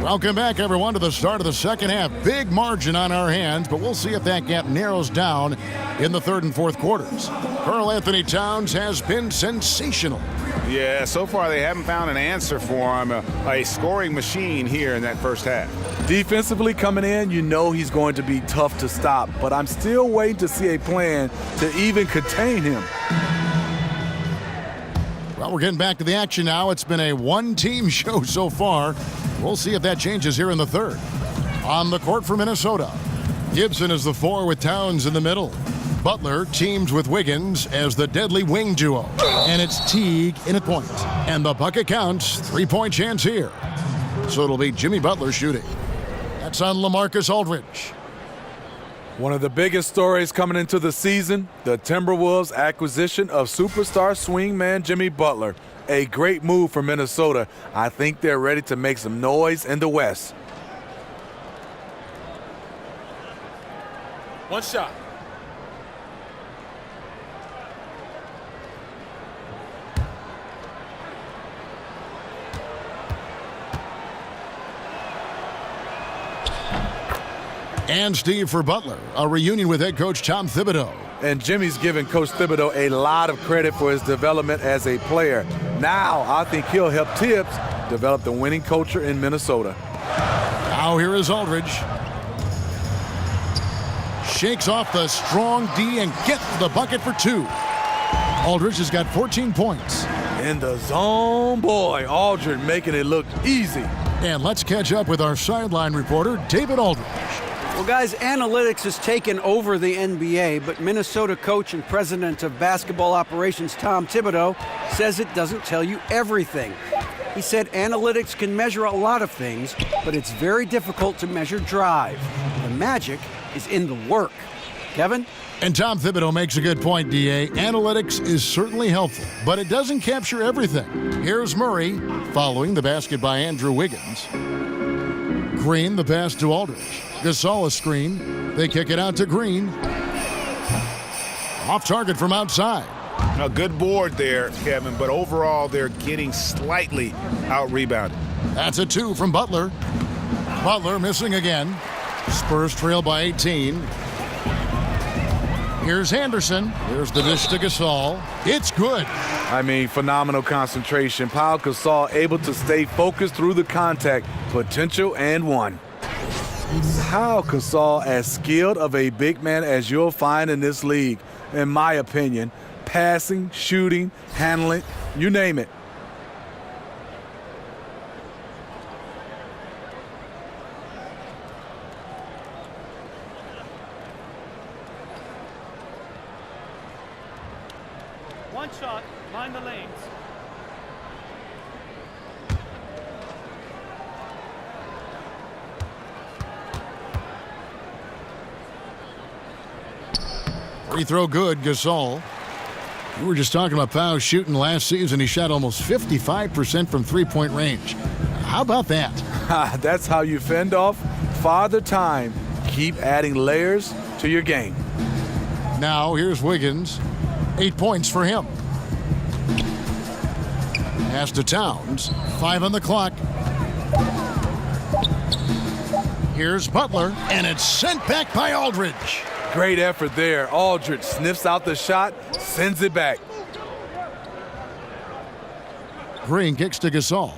Welcome back, everyone, to the start of the second half. Big margin on our hands, but we'll see if that gap narrows down in the third and fourth quarters. Karl Anthony Towns has been sensational. Yeah, so far they haven't found an answer for him, a scoring machine here in that first half. Defensively coming in, you know he's going to be tough to stop, but I'm still waiting to see a plan to even contain him. Well, we're getting back to the action now. It's been a one-team show so far. We'll see if that changes here in the third. On the court for Minnesota, Gibson is the 4 with Towns in the middle. Butler teams with Wiggins as the deadly wing duo. And it's Teague in at point. And the bucket counts. 3-point chance here. So it'll be Jimmy Butler shooting. That's on LaMarcus Aldridge. One of the biggest stories coming into the season, the Timberwolves' acquisition of superstar swingman Jimmy Butler. A great move for Minnesota. I think they're ready to make some noise in the West. One shot. And Steve for Butler, a reunion with head coach Tom Thibodeau. And Jimmy's given Coach Thibodeau a lot of credit for his development as a player. Now, I think he'll help Tibbs develop the winning culture in Minnesota. Now here is Aldridge. Shakes off the strong D and gets the bucket for 2. Aldridge has got 14 points. In the zone, boy, Aldridge making it look easy. And let's catch up with our sideline reporter, David Aldridge. Well, guys, analytics has taken over the NBA, but Minnesota coach and president of basketball operations Tom Thibodeau says it doesn't tell you everything. He said analytics can measure a lot of things, but it's very difficult to measure drive. The magic is in the work. Kevin? And Tom Thibodeau makes a good point, D.A. Analytics is certainly helpful, but it doesn't capture everything. Here's Murray following the basket by Andrew Wiggins. Green, the pass to Aldridge. Gasol a screen. They kick it out to Green. Off target from outside. A good board there, Kevin, but overall they're getting slightly out-rebounded. That's a 2 from Butler. Butler missing again. Spurs trail by 18. Here's Anderson. Here's the dish to Gasol. It's good. I mean, phenomenal concentration. Pau Gasol able to stay focused through the contact. Potential and one. Pau Gasol as skilled of a big man as you'll find in this league, in my opinion. Passing, shooting, handling, you name it. One shot, mind the lanes. Free throw good, Gasol. We were just talking about Pau shooting last season. He shot almost 55% from three-point range. How about that? That's how you fend off Father Time. Keep adding layers to your game. Now here's Wiggins. 8 points for him. Pass to Towns. 5 on the clock. Here's Butler, and it's sent back by Aldridge. Great effort there. Aldridge sniffs out the shot, sends it back. Green kicks to Gasol.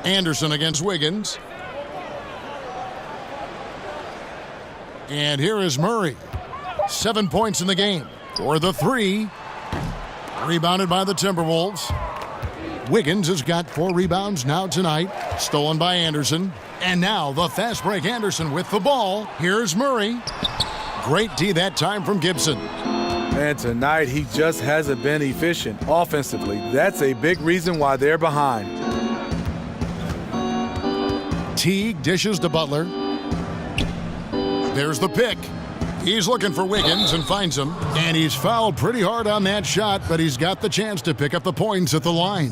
Anderson against Wiggins. And here is Murray. 7 points in the game for the 3. Rebounded by the Timberwolves. Wiggins has got 4 rebounds now tonight. Stolen by Anderson. And now the fast break Anderson with the ball. Here's Murray. Great D that time from Gibson. And tonight he just hasn't been efficient offensively. That's a big reason why they're behind. Teague dishes to Butler. There's the pick. He's looking for Wiggins and finds him. And he's fouled pretty hard on that shot, but he's got the chance to pick up the points at the line.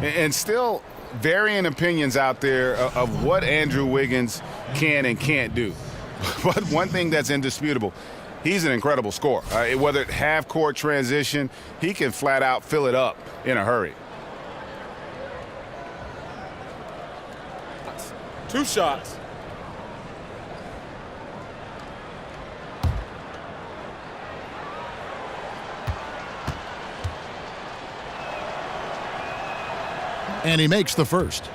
And still varying opinions out there of what Andrew Wiggins can and can't do. But one thing that's indisputable, he's an incredible scorer. Whether it's half-court transition, he can flat out fill it up in a hurry. 2 shots. And he makes the first.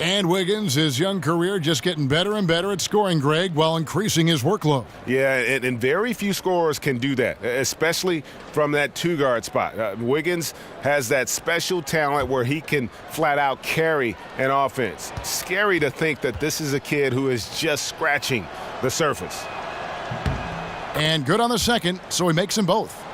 And Wiggins, his young career just getting better and better at scoring, Greg, while increasing his workload. Yeah, and very few scorers can do that, especially from that 2-guard spot. Wiggins has that special talent where he can flat out carry an offense. Scary to think that this is a kid who is just scratching the surface. And good on the second, so he makes them both.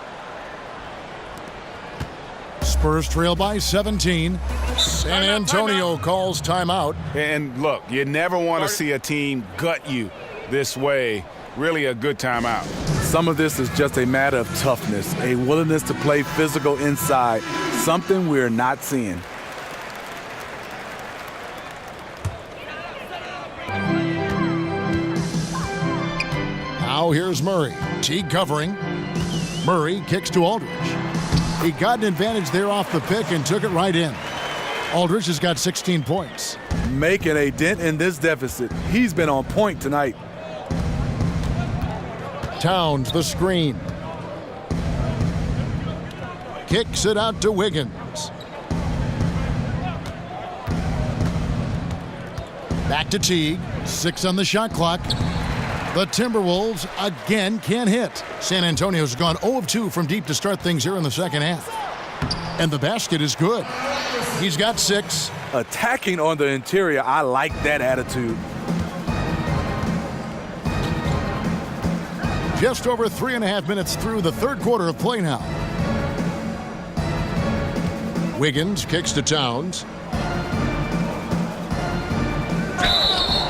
Spurs trail by 17. San Antonio calls timeout. And look, you never want to see a team gut you this way. Really a good timeout. Some of this is just a matter of toughness, a willingness to play physical inside, something we're not seeing. Now here's Murray. Teague covering. Murray kicks to Aldridge. He got an advantage there off the pick and took it right in. Aldridge has got 16 points. Making a dent in this deficit. He's been on point tonight. Towns the screen. Kicks it out to Wiggins. Back to Teague. 6 on the shot clock. The Timberwolves again can't hit. San Antonio's gone 0 of 2 from deep to start things here in the second half. And the basket is good. He's got 6. Attacking on the interior, I like that attitude. Just over 3.5 minutes through the third quarter of play now. Wiggins kicks to Towns.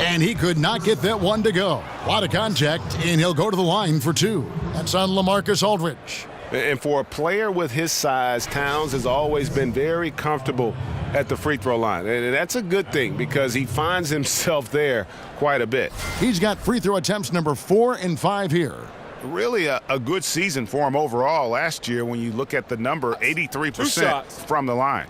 And he could not get that one to go. A lot of contact, and he'll go to the line for 2. That's on LaMarcus Aldridge. And for a player with his size, Towns has always been very comfortable at the free throw line. And that's a good thing because he finds himself there quite a bit. He's got free throw attempts number 4 and 5 here. Really a good season for him overall last year when you look at the number, 83% from the line.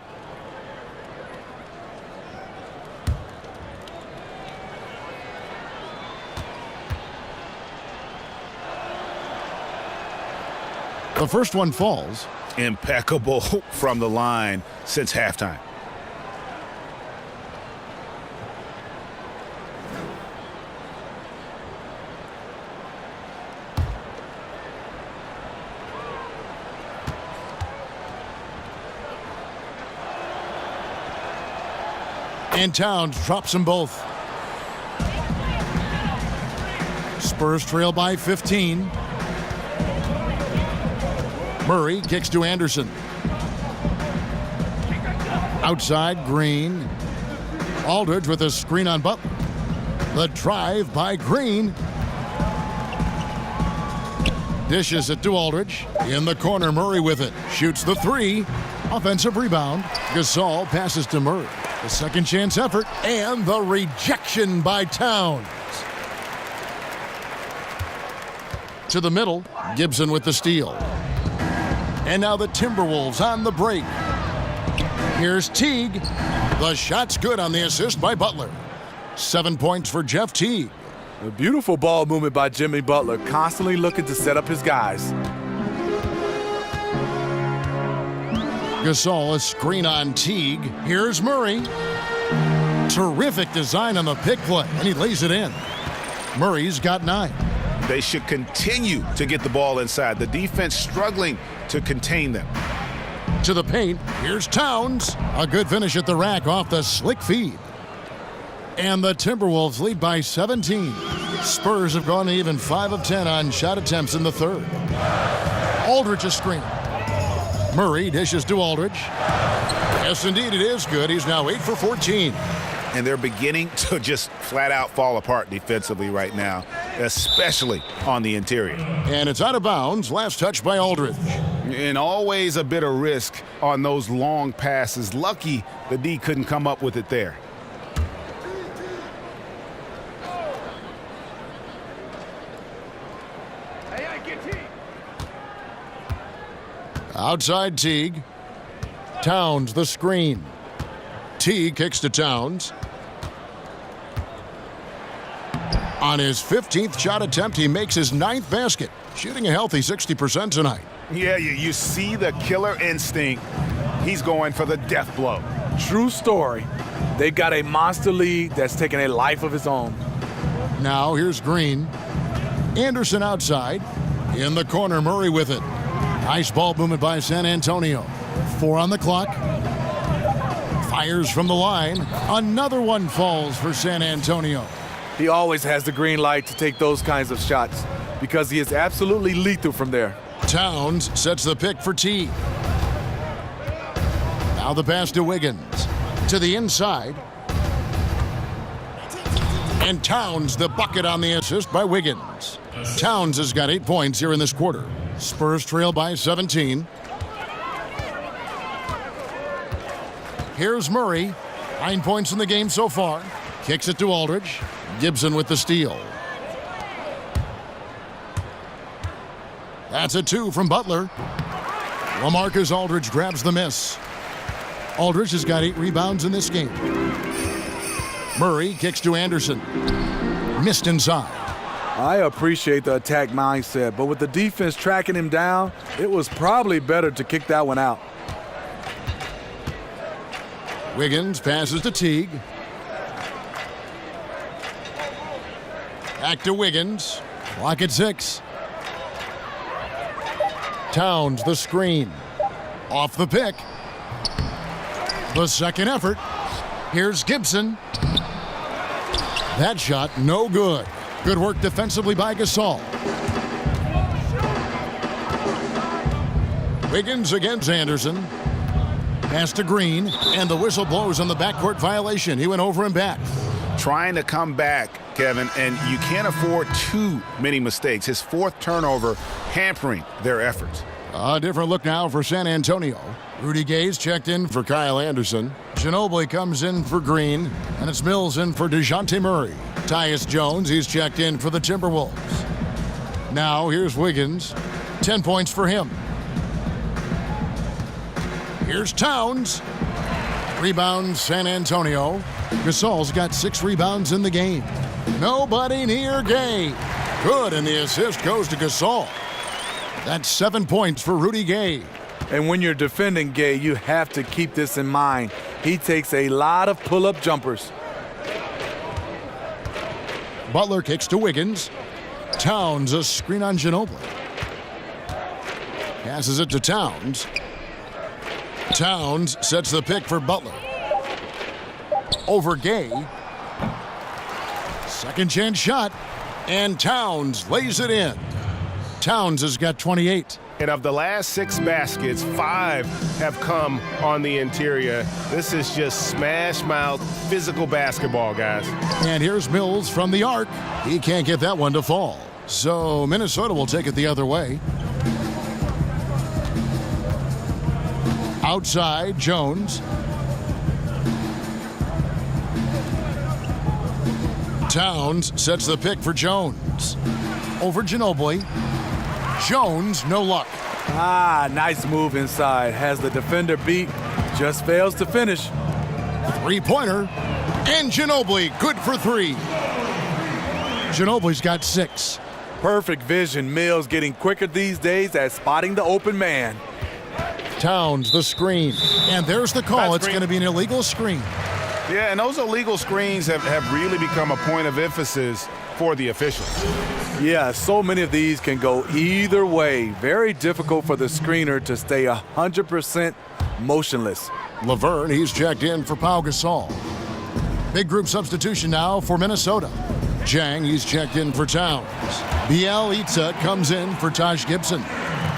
The first one falls. Impeccable from the line since halftime. And Towns drops them both. Spurs trail by 15. Murray kicks to Anderson. Outside, Green. Aldridge with a screen on Butler. The drive by Green. Dishes it to Aldridge. In the corner, Murray with it. Shoots the 3. Offensive rebound. Gasol passes to Murray. The second chance effort. And the rejection by Towns. To the middle. Gibson with the steal. And now the Timberwolves on the break. Here's Teague. The shot's good on the assist by Butler. 7 points for Jeff Teague. A beautiful ball movement by Jimmy Butler, constantly looking to set up his guys. Gasol, a screen on Teague. Here's Murray. Terrific design on the pick play, and he lays it in. Murray's got 9. They should continue to get the ball inside. The defense struggling to contain them. To the paint, here's Towns. A good finish at the rack off the slick feed. And the Timberwolves lead by 17. Spurs have gone even 5 of 10 on shot attempts in the third. Aldridge a screen. Murray dishes to Aldridge. Yes, indeed, it is good. He's now 8 for 14. And they're beginning to just flat out fall apart defensively right now, especially on the interior. And it's out of bounds. Last touch by Aldridge. And always a bit of risk on those long passes. Lucky the D couldn't come up with it there. Outside Teague. Towns the screen. Teague kicks to Towns. On his 15th shot attempt, he makes his 9th basket, shooting a healthy 60% tonight. Yeah, you see the killer instinct. He's going for the death blow. True story. They've got a monster lead that's taking a life of its own. Now here's Green. Anderson outside. In the corner, Murray with it. Nice ball movement by San Antonio. 4 on the clock. Fires from the line. Another one falls for San Antonio. He always has the green light to take those kinds of shots because he is absolutely lethal from there. Towns sets the pick for Teague. Now the pass to Wiggins. To the inside. And Towns the bucket on the assist by Wiggins. Towns has got 8 points here in this quarter. Spurs trail by 17. Here's Murray. 9 points in the game so far. Kicks it to Aldridge. Gibson with the steal. That's a 2 from Butler. LaMarcus Aldridge grabs the miss. Aldridge has got 8 rebounds in this game. Murray kicks to Anderson. Missed inside. I appreciate the attack mindset, but with the defense tracking him down, it was probably better to kick that one out. Wiggins passes to Teague. Back to Wiggins. Clock at 6. Towns the screen. Off the pick. The second effort. Here's Gibson. That shot no good. Good work defensively by Gasol. Wiggins against Anderson. Pass to Green, and the whistle blows on the backcourt violation. He went over and back. Trying to come back, Kevin, and you can't afford too many mistakes. His 4th turnover hampering their efforts. A different look now for San Antonio. Rudy Gay's checked in for Kyle Anderson. Ginobili comes in for Green, and it's Mills in for DeJounte Murray. Tyus Jones, he's checked in for the Timberwolves. Now here's Wiggins. 10 points for him. Here's Towns. Rebounds San Antonio. Gasol's got 6 rebounds in the game. Nobody near Gay. Good, and the assist goes to Gasol. That's 7 points for Rudy Gay. And when you're defending Gay, you have to keep this in mind. He takes a lot of pull-up jumpers. Butler kicks to Wiggins. Towns, a screen on Ginobili. Passes it to Towns. Towns sets the pick for Butler. Over Gay. Second chance shot. And Towns lays it in. Towns has got 28. And of the last 6 baskets, 5 have come on the interior. This is just smash-mouth physical basketball, guys. And here's Mills from the arc. He can't get that one to fall. So Minnesota will take it the other way. Outside, Jones. Towns sets the pick for Jones. Over Ginobili. Jones, no luck. Nice move inside. Has the defender beat. Just fails to finish. Three-pointer. And Ginobili, good for 3. Ginobili's got 6. Perfect vision. Mills getting quicker these days at spotting the open man. Towns, the screen. And there's the call. It's going to be an illegal screen. Yeah, and those illegal screens have really become a point of emphasis for the officials. Yeah, so many of these can go either way. Very difficult for the screener to stay 100% motionless. Laverne, he's checked in for Pau Gasol. Big group substitution now for Minnesota. Jang, he's checked in for Towns. Bielitsa comes in for Taj Gibson.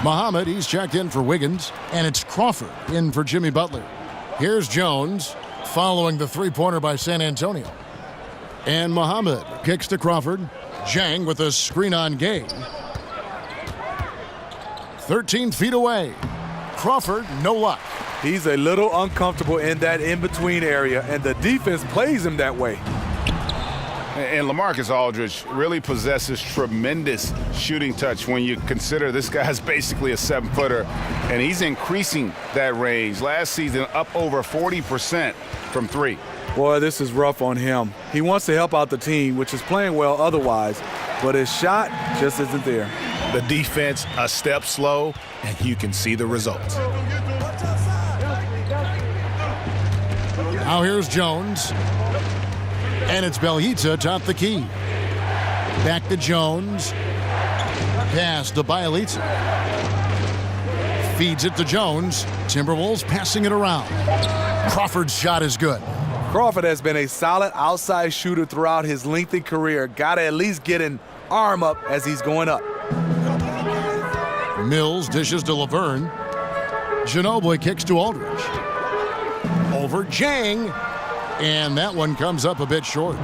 Muhammad, he's checked in for Wiggins. And it's Crawford in for Jimmy Butler. Here's Jones following the three-pointer by San Antonio. And Muhammad kicks to Crawford. Jang with a screen on Gay. 13 feet away. Crawford, no luck. He's a little uncomfortable in that in-between area, and the defense plays him that way. And LaMarcus Aldridge really possesses tremendous shooting touch when you consider this guy's basically a 7-footer, and he's increasing that range. Last season, up over 40% from 3. Boy, this is rough on him. He wants to help out the team, which is playing well otherwise, but his shot just isn't there. The defense a step slow, and you can see the results. Now here's Jones. And it's Bielitsa atop the key. Back to Jones. Pass to Bielitsa. Feeds it to Jones. Timberwolves passing it around. Crawford's shot is good. Crawford has been a solid outside shooter throughout his lengthy career. Got to at least get an arm up as he's going up. Mills dishes to Laverne. Ginobili kicks to Aldridge. Over Jang. And that one comes up a bit short.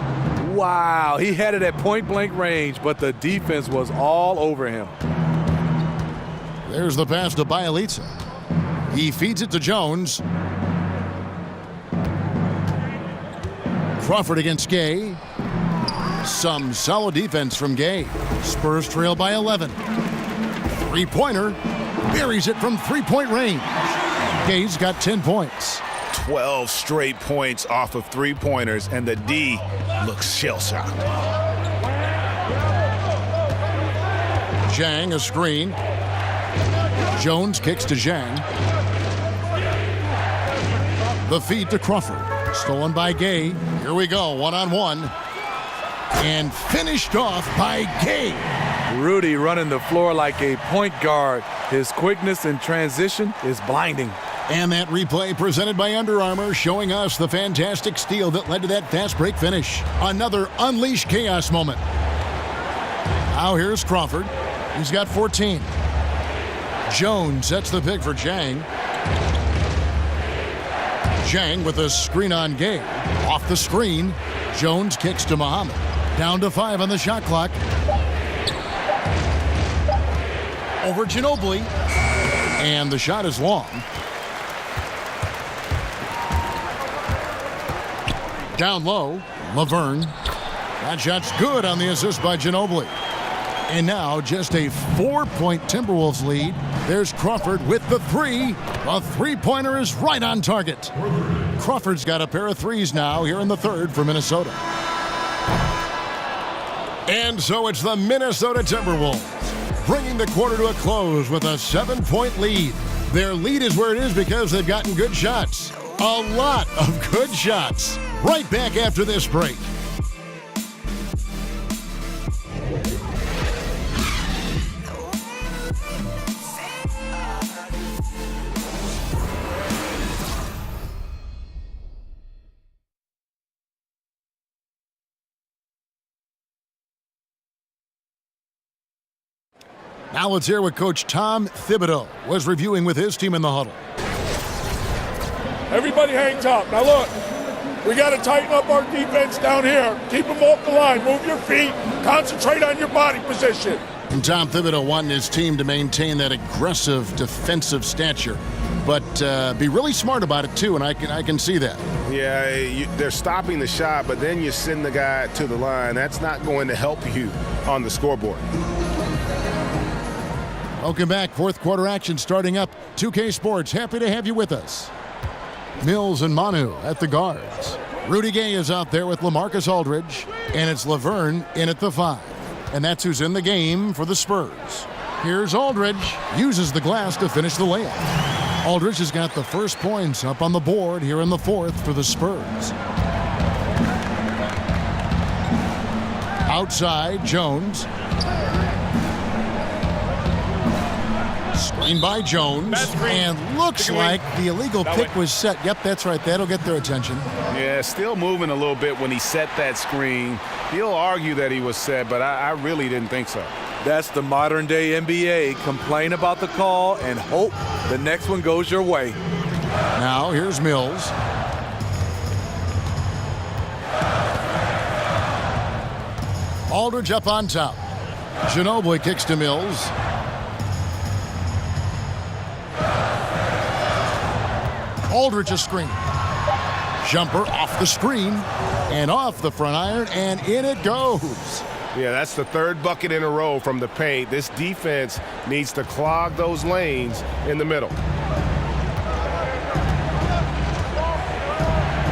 Wow, he had it at point-blank range, but the defense was all over him. There's the pass to Bielitsa. He feeds it to Jones. Crawford against Gay. Some solid defense from Gay. Spurs trail by 11. Three-pointer. Buries it from three-point range. Gay's got 10 points. 12 straight points off of 3-pointers, and the D looks shell-shocked. Jang, a screen. Jones kicks to Jang. The feed to Crawford. Stolen by Gay. Here we go, one-on-one. And finished off by Gay. Rudy running the floor like a point guard. His quickness in transition is blinding. And that replay presented by Under Armour, showing us the fantastic steal that led to that fast break finish. Another unleashed chaos moment. Now here's Crawford. He's got 14. Jones sets the pick for Jang. Jang with a screen on Gay. Off the screen, Jones kicks to Muhammad. Down to 5 on the shot clock. Over Ginobili. And the shot is long. Down low, Laverne. That shot's good on the assist by Ginobili. And now just a 4-point Timberwolves lead. There's Crawford with the three. A three-pointer is right on target. Crawford's got a pair of threes now here in the third for Minnesota. And so it's the Minnesota Timberwolves, bringing the quarter to a close with a 7-point lead. Their lead is where it is because they've gotten good shots. A lot of good shots. Right back after this break. Now let's hear what Coach Tom Thibodeau was reviewing with his team in the huddle. Everybody hang top. Now look, we got to tighten up our defense down here. Keep them off the line. Move your feet. Concentrate on your body position. And Tom Thibodeau wanting his team to maintain that aggressive defensive stature, but be really smart about it too, and I can see that. Yeah, they're stopping the shot, but then you send the guy to the line. That's not going to help you on the scoreboard. Welcome back. Fourth quarter action starting up. 2K Sports, happy to have you with us. Mills and Manu at the guards. Rudy Gay is out there with LaMarcus Aldridge, and it's Laverne in at the 5. And that's who's in the game for the Spurs. Here's Aldridge, uses the glass to finish the layup. Aldridge has got the first points up on the board here in the fourth for the Spurs. Outside, Jones. Screen by Jones, and looks like the illegal pick was set. Yep, that's right. That'll get their attention. Yeah, still moving a little bit when he set that screen. He'll argue that he was set, but I really didn't think so. That's the modern-day NBA. Complain about the call and hope the next one goes your way. Now, here's Mills. Aldridge up on top. Ginobili kicks to Mills. Aldridge a screen. Jumper off the screen and off the front iron, and in it goes. Yeah, that's the third bucket in a row from the paint. This defense needs to clog those lanes in the middle.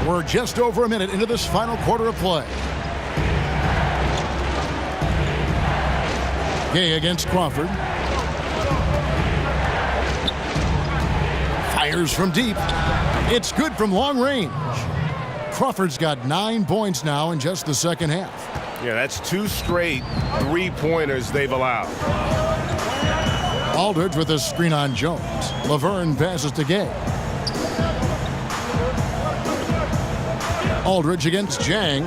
We're just over a minute into this final quarter of play. Gay against Crawford. Fires from deep. It's good from long range. Crawford's got 9 points now in just the second half. Yeah, that's 2 straight three-pointers they've allowed. Aldridge with a screen on Jones. Laverne passes to Gay. Aldridge against Jang.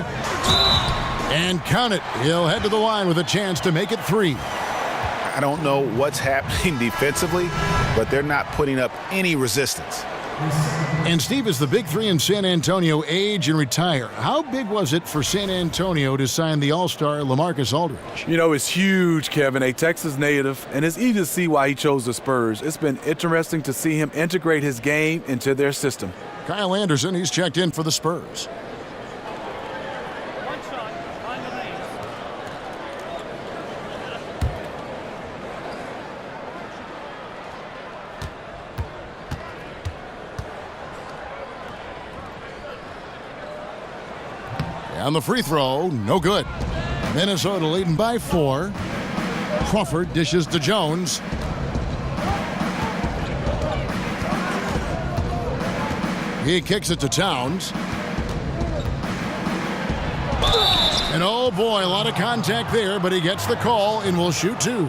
And count it. He'll head to the line with a chance to make it 3. I don't know what's happening defensively, but they're not putting up any resistance. And Steve, is the big 3 in San Antonio age and retire? How big was it for San Antonio to sign the all-star LaMarcus Aldridge? You know, it's huge, Kevin, a Texas native, and it's easy to see why he chose the Spurs. It's been interesting to see him integrate his game into their system. Kyle Anderson, he's checked in for the Spurs. One shot, find the lane. And the free throw, no good. Minnesota leading by 4. Crawford dishes to Jones. He kicks it to Towns. And oh boy, a lot of contact there, but he gets the call and will shoot 2.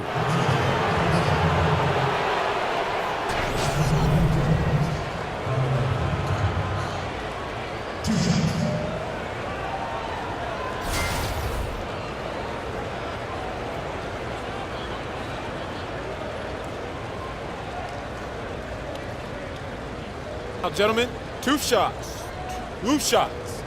Now, gentlemen, 2 shots. 2 shots.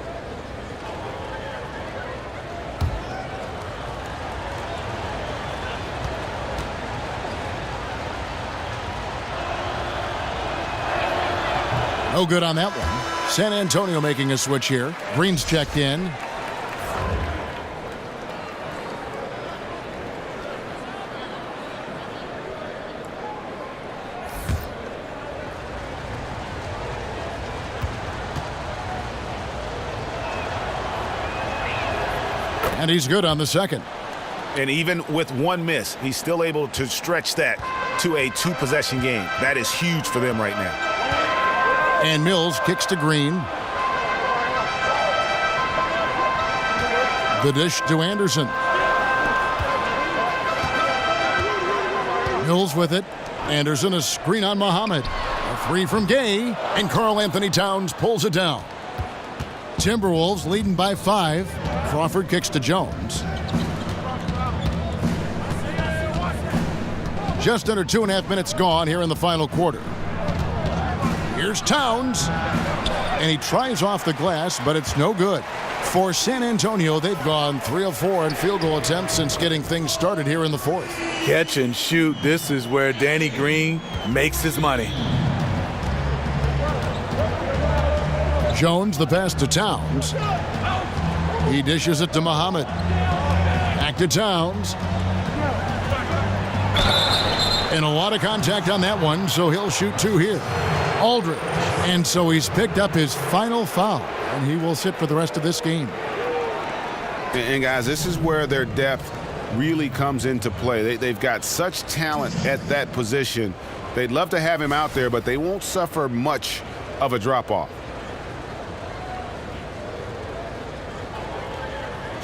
No good on that one. San Antonio making a switch here. Green's checked in. And he's good on the second. And even with one miss, he's still able to stretch that to a 2-possession game. That is huge for them right now. And Mills kicks to Green. The dish to Anderson. Mills with it. Anderson a screen on Muhammad. A 3 from Gay. And Karl Anthony Towns pulls it down. Timberwolves leading by 5. Crawford kicks to Jones. Just under 2.5 minutes gone here in the final quarter. Here's Towns. And he tries off the glass, but it's no good. For San Antonio, they've gone 3 of 4 in field goal attempts since getting things started here in the fourth. Catch and shoot. This is where Danny Green makes his money. Jones, the pass to Towns. He dishes it to Muhammad. Back to Towns. And a lot of contact on that one, so he'll shoot 2 here. Aldridge. And so he's picked up his final foul, and he will sit for the rest of this game. And guys, this is where their depth really comes into play. They've got such talent at that position. They'd love to have him out there, but they won't suffer much of a drop-off.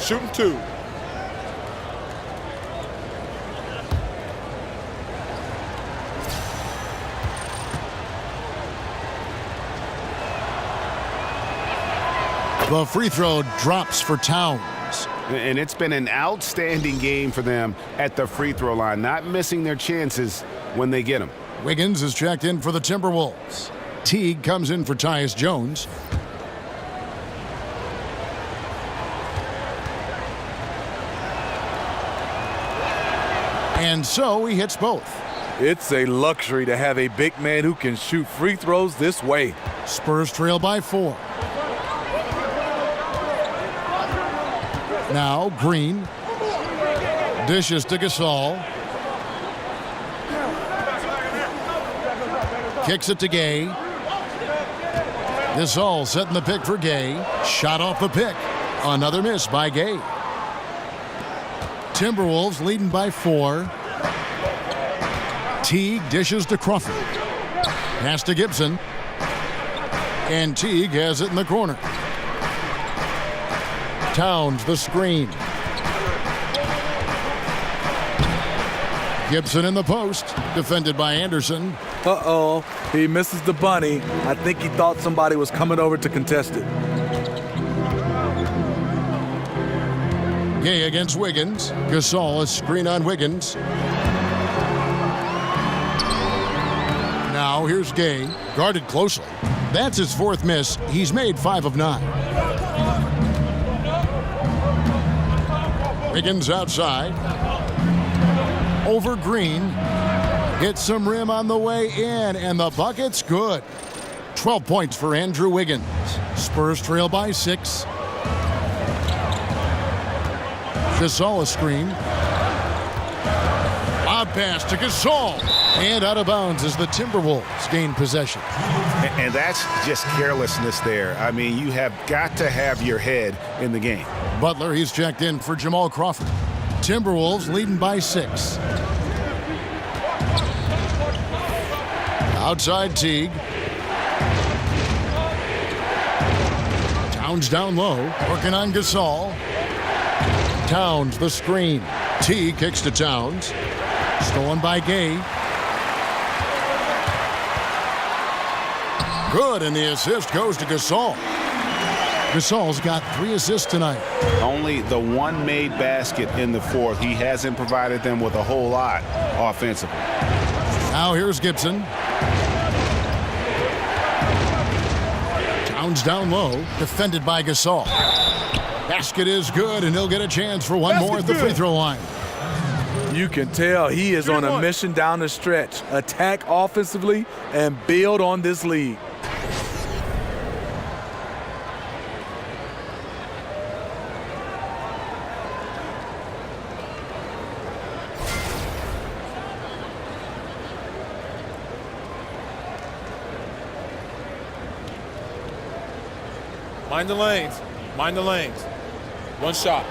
Shooting 2. The free throw drops for Towns. And it's been an outstanding game for them at the free throw line, not missing their chances when they get them. Wiggins is checked in for the Timberwolves. Teague comes in for Tyus Jones. And so he hits both. It's a luxury to have a big man who can shoot free throws this way. Spurs trail by 4. Now Green dishes to Gasol. Kicks it to Gay. Gasol setting the pick for Gay. Shot off the pick. Another miss by Gay. Timberwolves leading by 4. Teague dishes to Crawford. Pass to Gibson. And Teague has it in the corner. Towns the screen. Gibson in the post. Defended by Anderson. Uh-oh. He misses the bunny. I think he thought somebody was coming over to contest it. Gay against Wiggins. Gasol a screen on Wiggins. Now here's Gay. Guarded closely. That's his 4th miss. He's made 5 of 9. Wiggins outside. Over Green. Gets some rim on the way in, and the bucket's good. 12 points for Andrew Wiggins. Spurs trail by 6. Gasol a screen. Lob pass to Gasol. And out of bounds as the Timberwolves gain possession. And that's just carelessness there. I mean, you have got to have your head in the game. Butler, he's checked in for Jamal Crawford. Timberwolves leading by 6. Outside Teague. Towns down low, working on Gasol. Towns the screen. Teague kicks to Towns. Stolen by Gay. Good, and the assist goes to Gasol. Gasol's got 3 assists tonight. Only the one made basket in the fourth. He hasn't provided them with a whole lot offensively. Now here's Gibson. Towns down low, defended by Gasol. Basket is good, and he'll get a chance for one more at the free throw line. You can tell he is on a mission down the stretch. Attack offensively and build on this lead. Mind the lanes. Mind the lanes. One shot.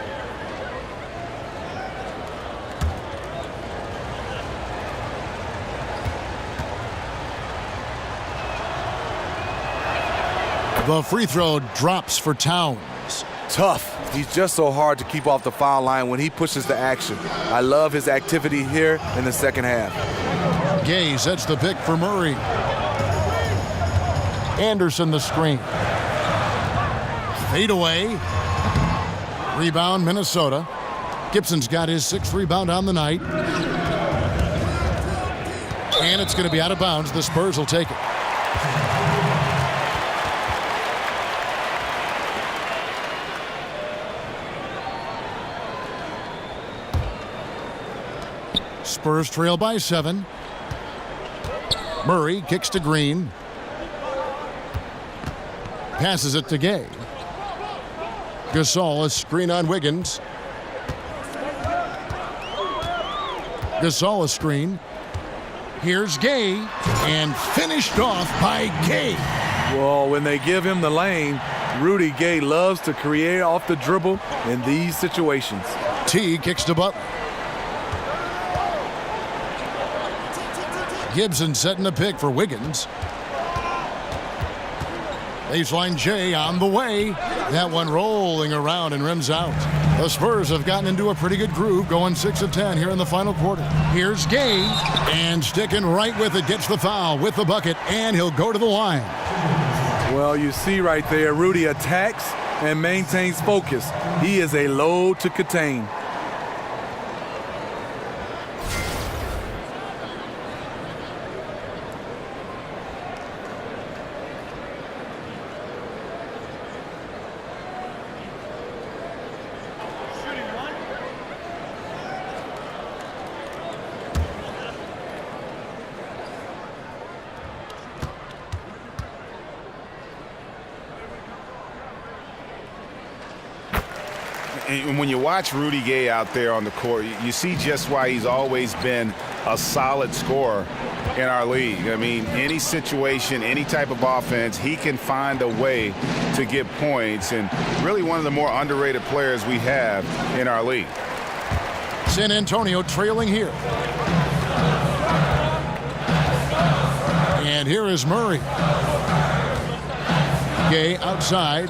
The free throw drops for Towns. Tough. He's just so hard to keep off the foul line when he pushes the action. I love his activity here in the second half. Gay sets the pick for Murray. Anderson the screen. Fade away. Rebound Minnesota. Gibson's got his 6th rebound on the night. And it's going to be out of bounds. The Spurs will take it. Spurs trail by 7. Murray kicks to Green. Passes it to Gay. Gasol, a screen on Wiggins. Gasol, a screen. Here's Gay, and finished off by Gay. Well, when they give him the lane, Rudy Gay loves to create off the dribble in these situations. T kicks to Butler. Gibson setting the pick for Wiggins. Baseline J on the way. That one rolling around and rims out. The Spurs have gotten into a pretty good groove, going 6 of 10 here in the final quarter. Here's Gay, and sticking right with it, gets the foul with the bucket, and he'll go to the line. Well, you see right there, Rudy attacks and maintains focus. He is a load to contain. And when you watch Rudy Gay out there on the court, you see just why he's always been a solid scorer in our league. I mean, any situation, any type of offense, he can find a way to get points, and really one of the more underrated players we have in our league. San Antonio trailing here. And here is Murray. Gay outside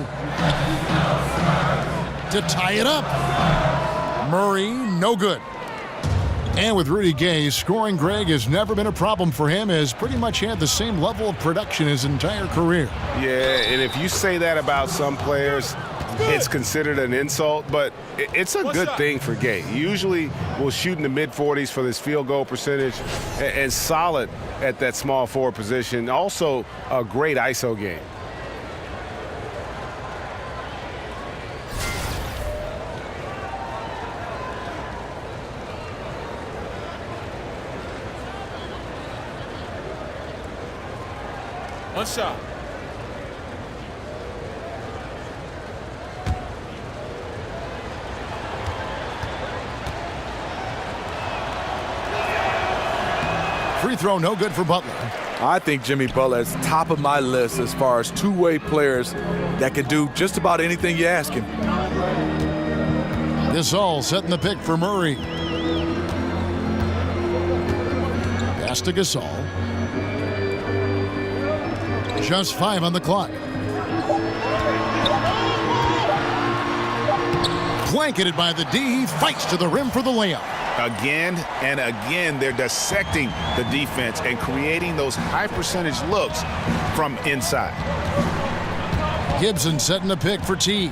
to tie it up. Murray, no good. And with Rudy Gay, scoring, Greg, has never been a problem for him, has pretty much had the same level of production his entire career. Yeah, and if you say that about some players, it's considered an insult, but it's a good thing for Gay. He usually will shoot in the mid-40s for this field goal percentage, and solid at that small forward position. Also, a great ISO game. One shot. Free throw, no good for Butler. I think Jimmy Butler is top of my list as far as two-way players that can do just about anything you ask him. Gasol setting the pick for Murray. Pass to Gasol. Just 5 on the clock. Blanketed by the D. He fights to the rim for the layup. Again and again, they're dissecting the defense and creating those high percentage looks from inside. Gibson setting the pick for T.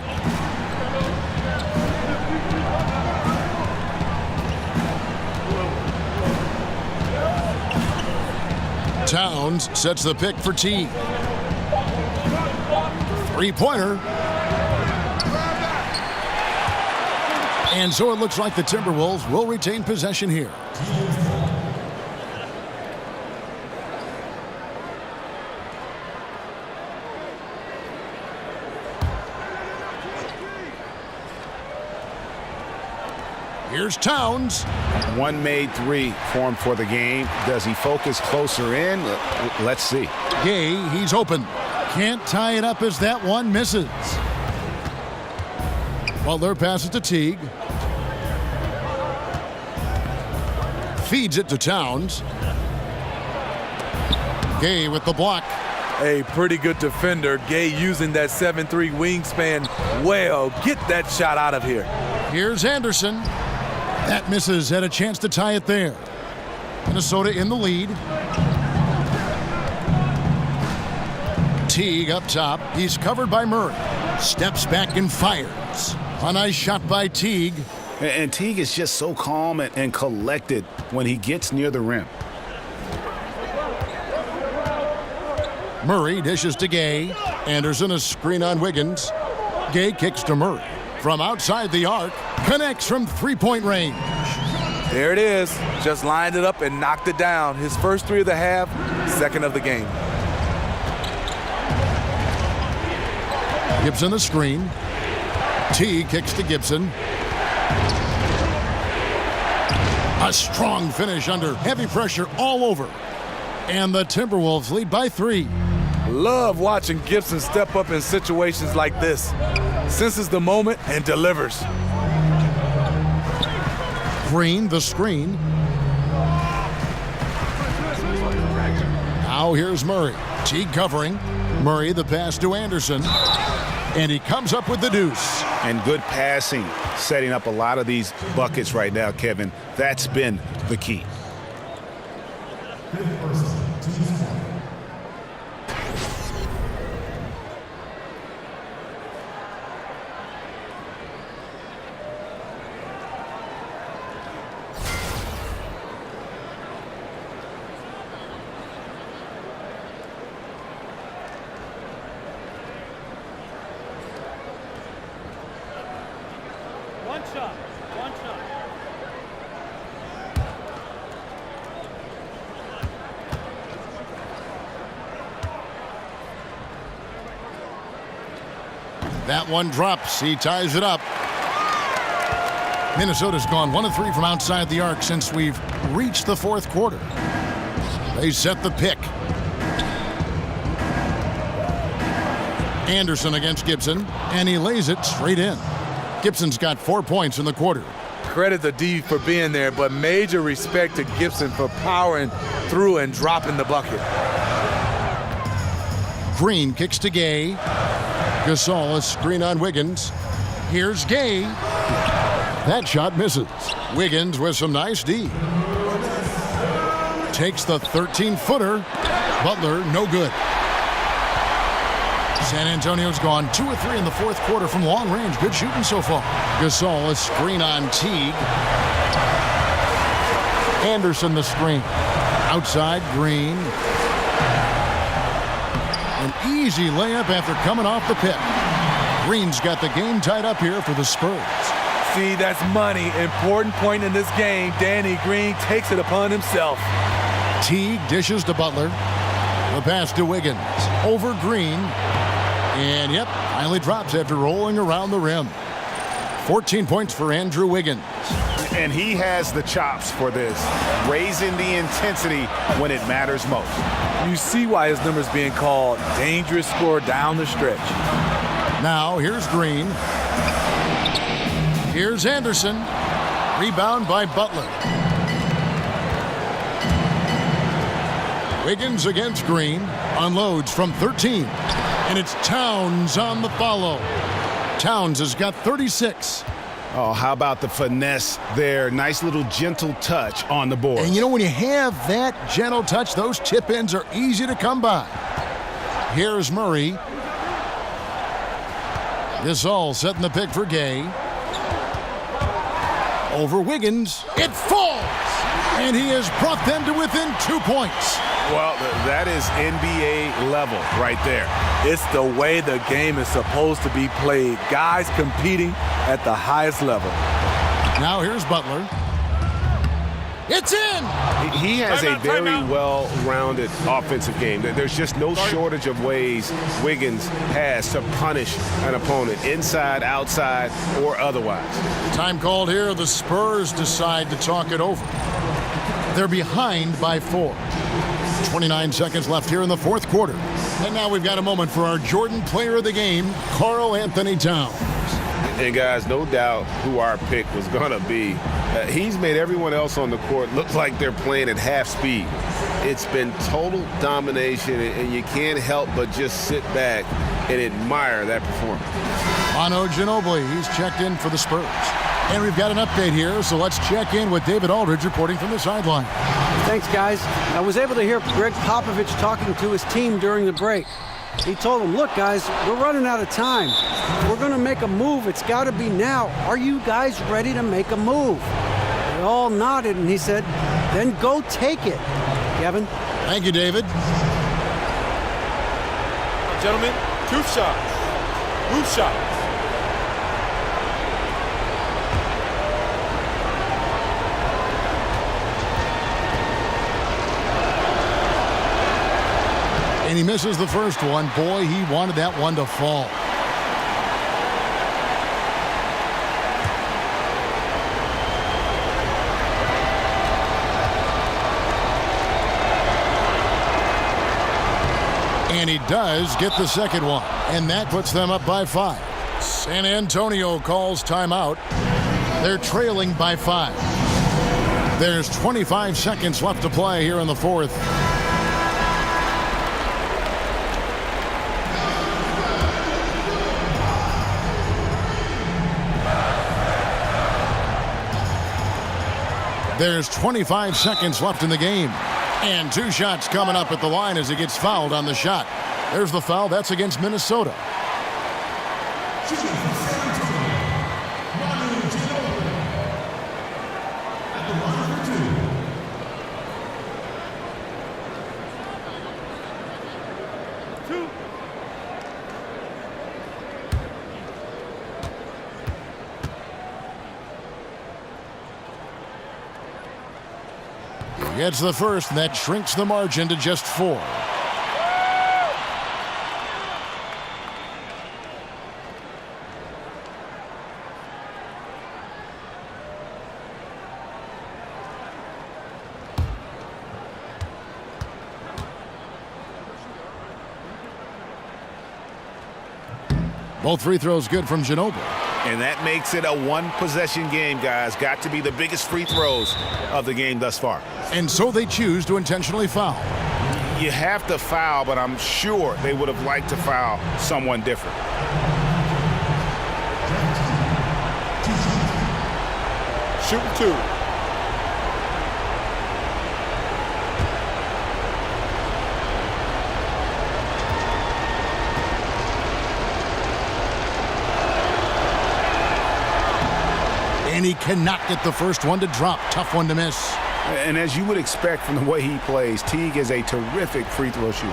Towns sets the pick for T. Three-pointer. And so it looks like the Timberwolves will retain possession here. Here's Towns. One made three for him for the game. Does he focus closer in? Let's see. Gay, he's open. Can't tie it up as that one misses. Butler passes to Teague. Feeds it to Towns. Gay with the block. A pretty good defender. Gay using that 7'3" wingspan well. Get that shot out of here. Here's Anderson. That misses. Had a chance to tie it there. Minnesota in the lead. Teague up top. He's covered by Murray. Steps back and fires. A nice shot by Teague. And Teague is just so calm and collected when he gets near the rim. Murray dishes to Gay. Anderson a screen on Wiggins. Gay kicks to Murray. From outside the arc, connects from three-point range. There it is. Just lined it up and knocked it down. His first three of the half, second of the game. Gibson the screen. T kicks to Gibson. A strong finish under heavy pressure all over. And the Timberwolves lead by 3. Love watching Gibson step up in situations like this. Senses the moment and delivers. Green the screen. Now here's Murray. Teague covering. Murray the pass to Anderson. And he comes up with the deuce. And good passing, setting up a lot of these buckets right now, Kevin. That's been the key. One shot. That one drops. He ties it up. Minnesota's gone 1 of 3 from outside the arc since we've reached the fourth quarter. They set the pick. Anderson against Gibson, and he lays it straight in. Gibson's got 4 points in the quarter. Credit the D for being there, but major respect to Gibson for powering through and dropping the bucket. Green kicks to Gay. Gasol a screen on Wiggins. Here's Gay. That shot misses. Wiggins with some nice D. Takes the 13-footer. Butler, no good. San Antonio's gone 2 of 3 in the fourth quarter from long range. Good shooting so far. Gasol a screen on Teague. Anderson the screen. Outside, Green. An easy layup after coming off the pick. Green's got the game tied up here for the Spurs. See, that's money. Important point in this game. Danny Green takes it upon himself. Teague dishes to Butler. The pass to Wiggins. Over Green. And, yep, finally drops after rolling around the rim. 14 points for Andrew Wiggins. And he has the chops for this, raising the intensity when it matters most. You see why his number's being called. Dangerous score down the stretch. Now, here's Green. Here's Anderson. Rebound by Butler. Wiggins against Green. Unloads from 13. And it's Towns on the follow. Towns has got 36. Oh, how about the finesse there? Nice little gentle touch on the board. And you know, when you have that gentle touch, those tip-ins are easy to come by. Here's Murray. Gasol setting the pick for Gay. Over Wiggins. It falls! And he has brought them to within 2 points. Well, that is NBA level right there. It's the way the game is supposed to be played. Guys competing at the highest level. Now here's Butler. It's in! He has a very well-rounded offensive game. There's just no shortage of ways Wiggins has to punish an opponent, inside, outside, or otherwise. Time called here. The Spurs decide to talk it over. They're behind by 4. 29 seconds left here in the fourth quarter. And now we've got a moment for our Jordan player of the game, Karl Anthony Towns. And guys, no doubt who our pick was going to be. He's made everyone else on the court look like they're playing at half speed. It's been total domination, and you can't help but just sit back and admire that performance. Manu Ginobili, he's checked in for the Spurs. And we've got an update here, so let's check in with David Aldridge reporting from the sideline. Thanks, guys. I was able to hear Greg Popovich talking to his team during the break. He told them, look, guys, we're running out of time. We're going to make a move. It's got to be now. Are you guys ready to make a move? They all nodded, and he said, then go take it. Kevin? Thank you, David. Gentlemen, 2 shots. 2 shots. And he misses the first one. Boy, he wanted that one to fall. And he does get the second one. And that puts them up by 5. San Antonio calls timeout. They're trailing by 5. There's 25 seconds left to play here in the fourth. There's 25 seconds left in the game. And 2 shots coming up at the line as he gets fouled on the shot. There's the foul. That's against Minnesota. Gets the first, and that shrinks the margin to just 4. Both free throws good from Ginobili. And that makes it a 1-possession game, guys. Got to be the biggest free throws of the game thus far. And so they choose to intentionally foul. You have to foul, but I'm sure they would have liked to foul someone different. Shooting 2. And he cannot get the first one to drop. Tough one to miss. And as you would expect from the way he plays, Teague is a terrific free throw shooter.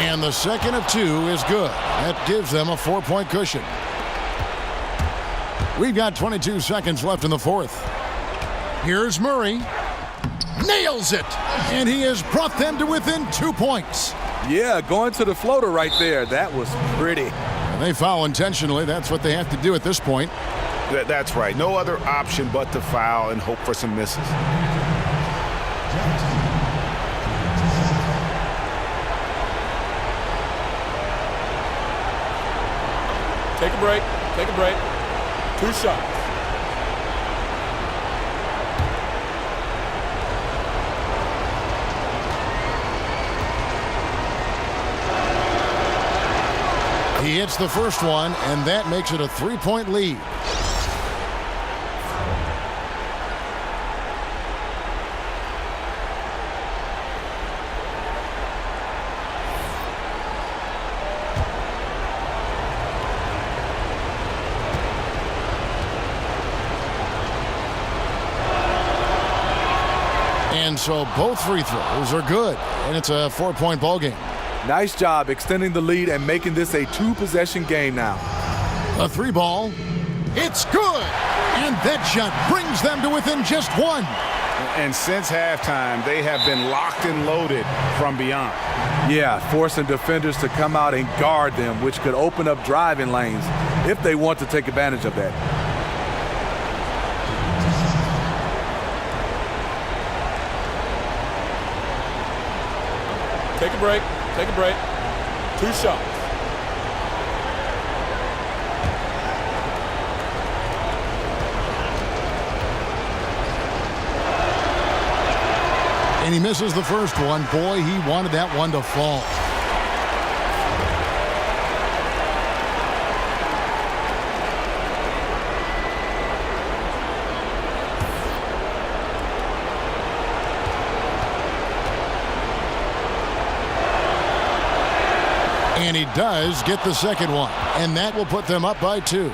And the second of 2 is good. That gives them a 4-point cushion. We've got 22 seconds left in the fourth. Here's Murray. Nails it! And he has brought them to within 2 points. Yeah, going to the floater right there. That was pretty. And they foul intentionally. That's what they have to do at this point. That's right. No other option but to foul and hope for some misses. Take a break. Take a break. 2 shots. He hits the first one, and that makes it a 3-point lead. And so both free throws are good, and it's a 4-point ball game. Nice job extending the lead and making this a 2-possession game now. A 3-ball. It's good! And that shot brings them to within just 1. And since halftime, they have been locked and loaded from beyond. Yeah, forcing defenders to come out and guard them, which could open up driving lanes if they want to take advantage of that. Take a break. Take a break. 2 shots. And he misses the first one. Boy, he wanted that one to fall. And he does get the second one. And that will put them up by 2.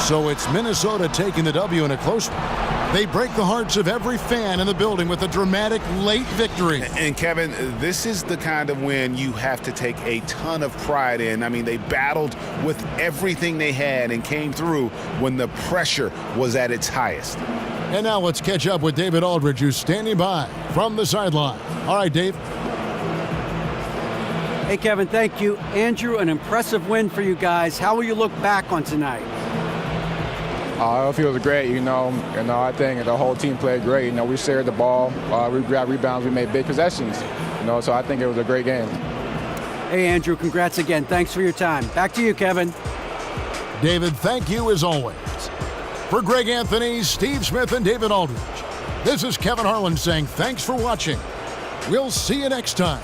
So it's Minnesota taking the W in a close one. They break the hearts of every fan in the building with a dramatic late victory. And Kevin, this is the kind of win you have to take a ton of pride in. I mean, they battled with everything they had and came through when the pressure was at its highest. And now let's catch up with David Aldridge, who's standing by from the sideline. All right, Dave. Hey, Kevin, thank you. Andrew, an impressive win for you guys. How will you look back on tonight? It feels great, I think the whole team played great. We shared the ball, we grabbed rebounds, we made big possessions, so I think it was a great game. Hey, Andrew, congrats again. Thanks for your time. Back to you, Kevin. David, thank you as always. For Greg Anthony, Steve Smith, and David Aldridge, this is Kevin Harlan saying thanks for watching. We'll see you next time.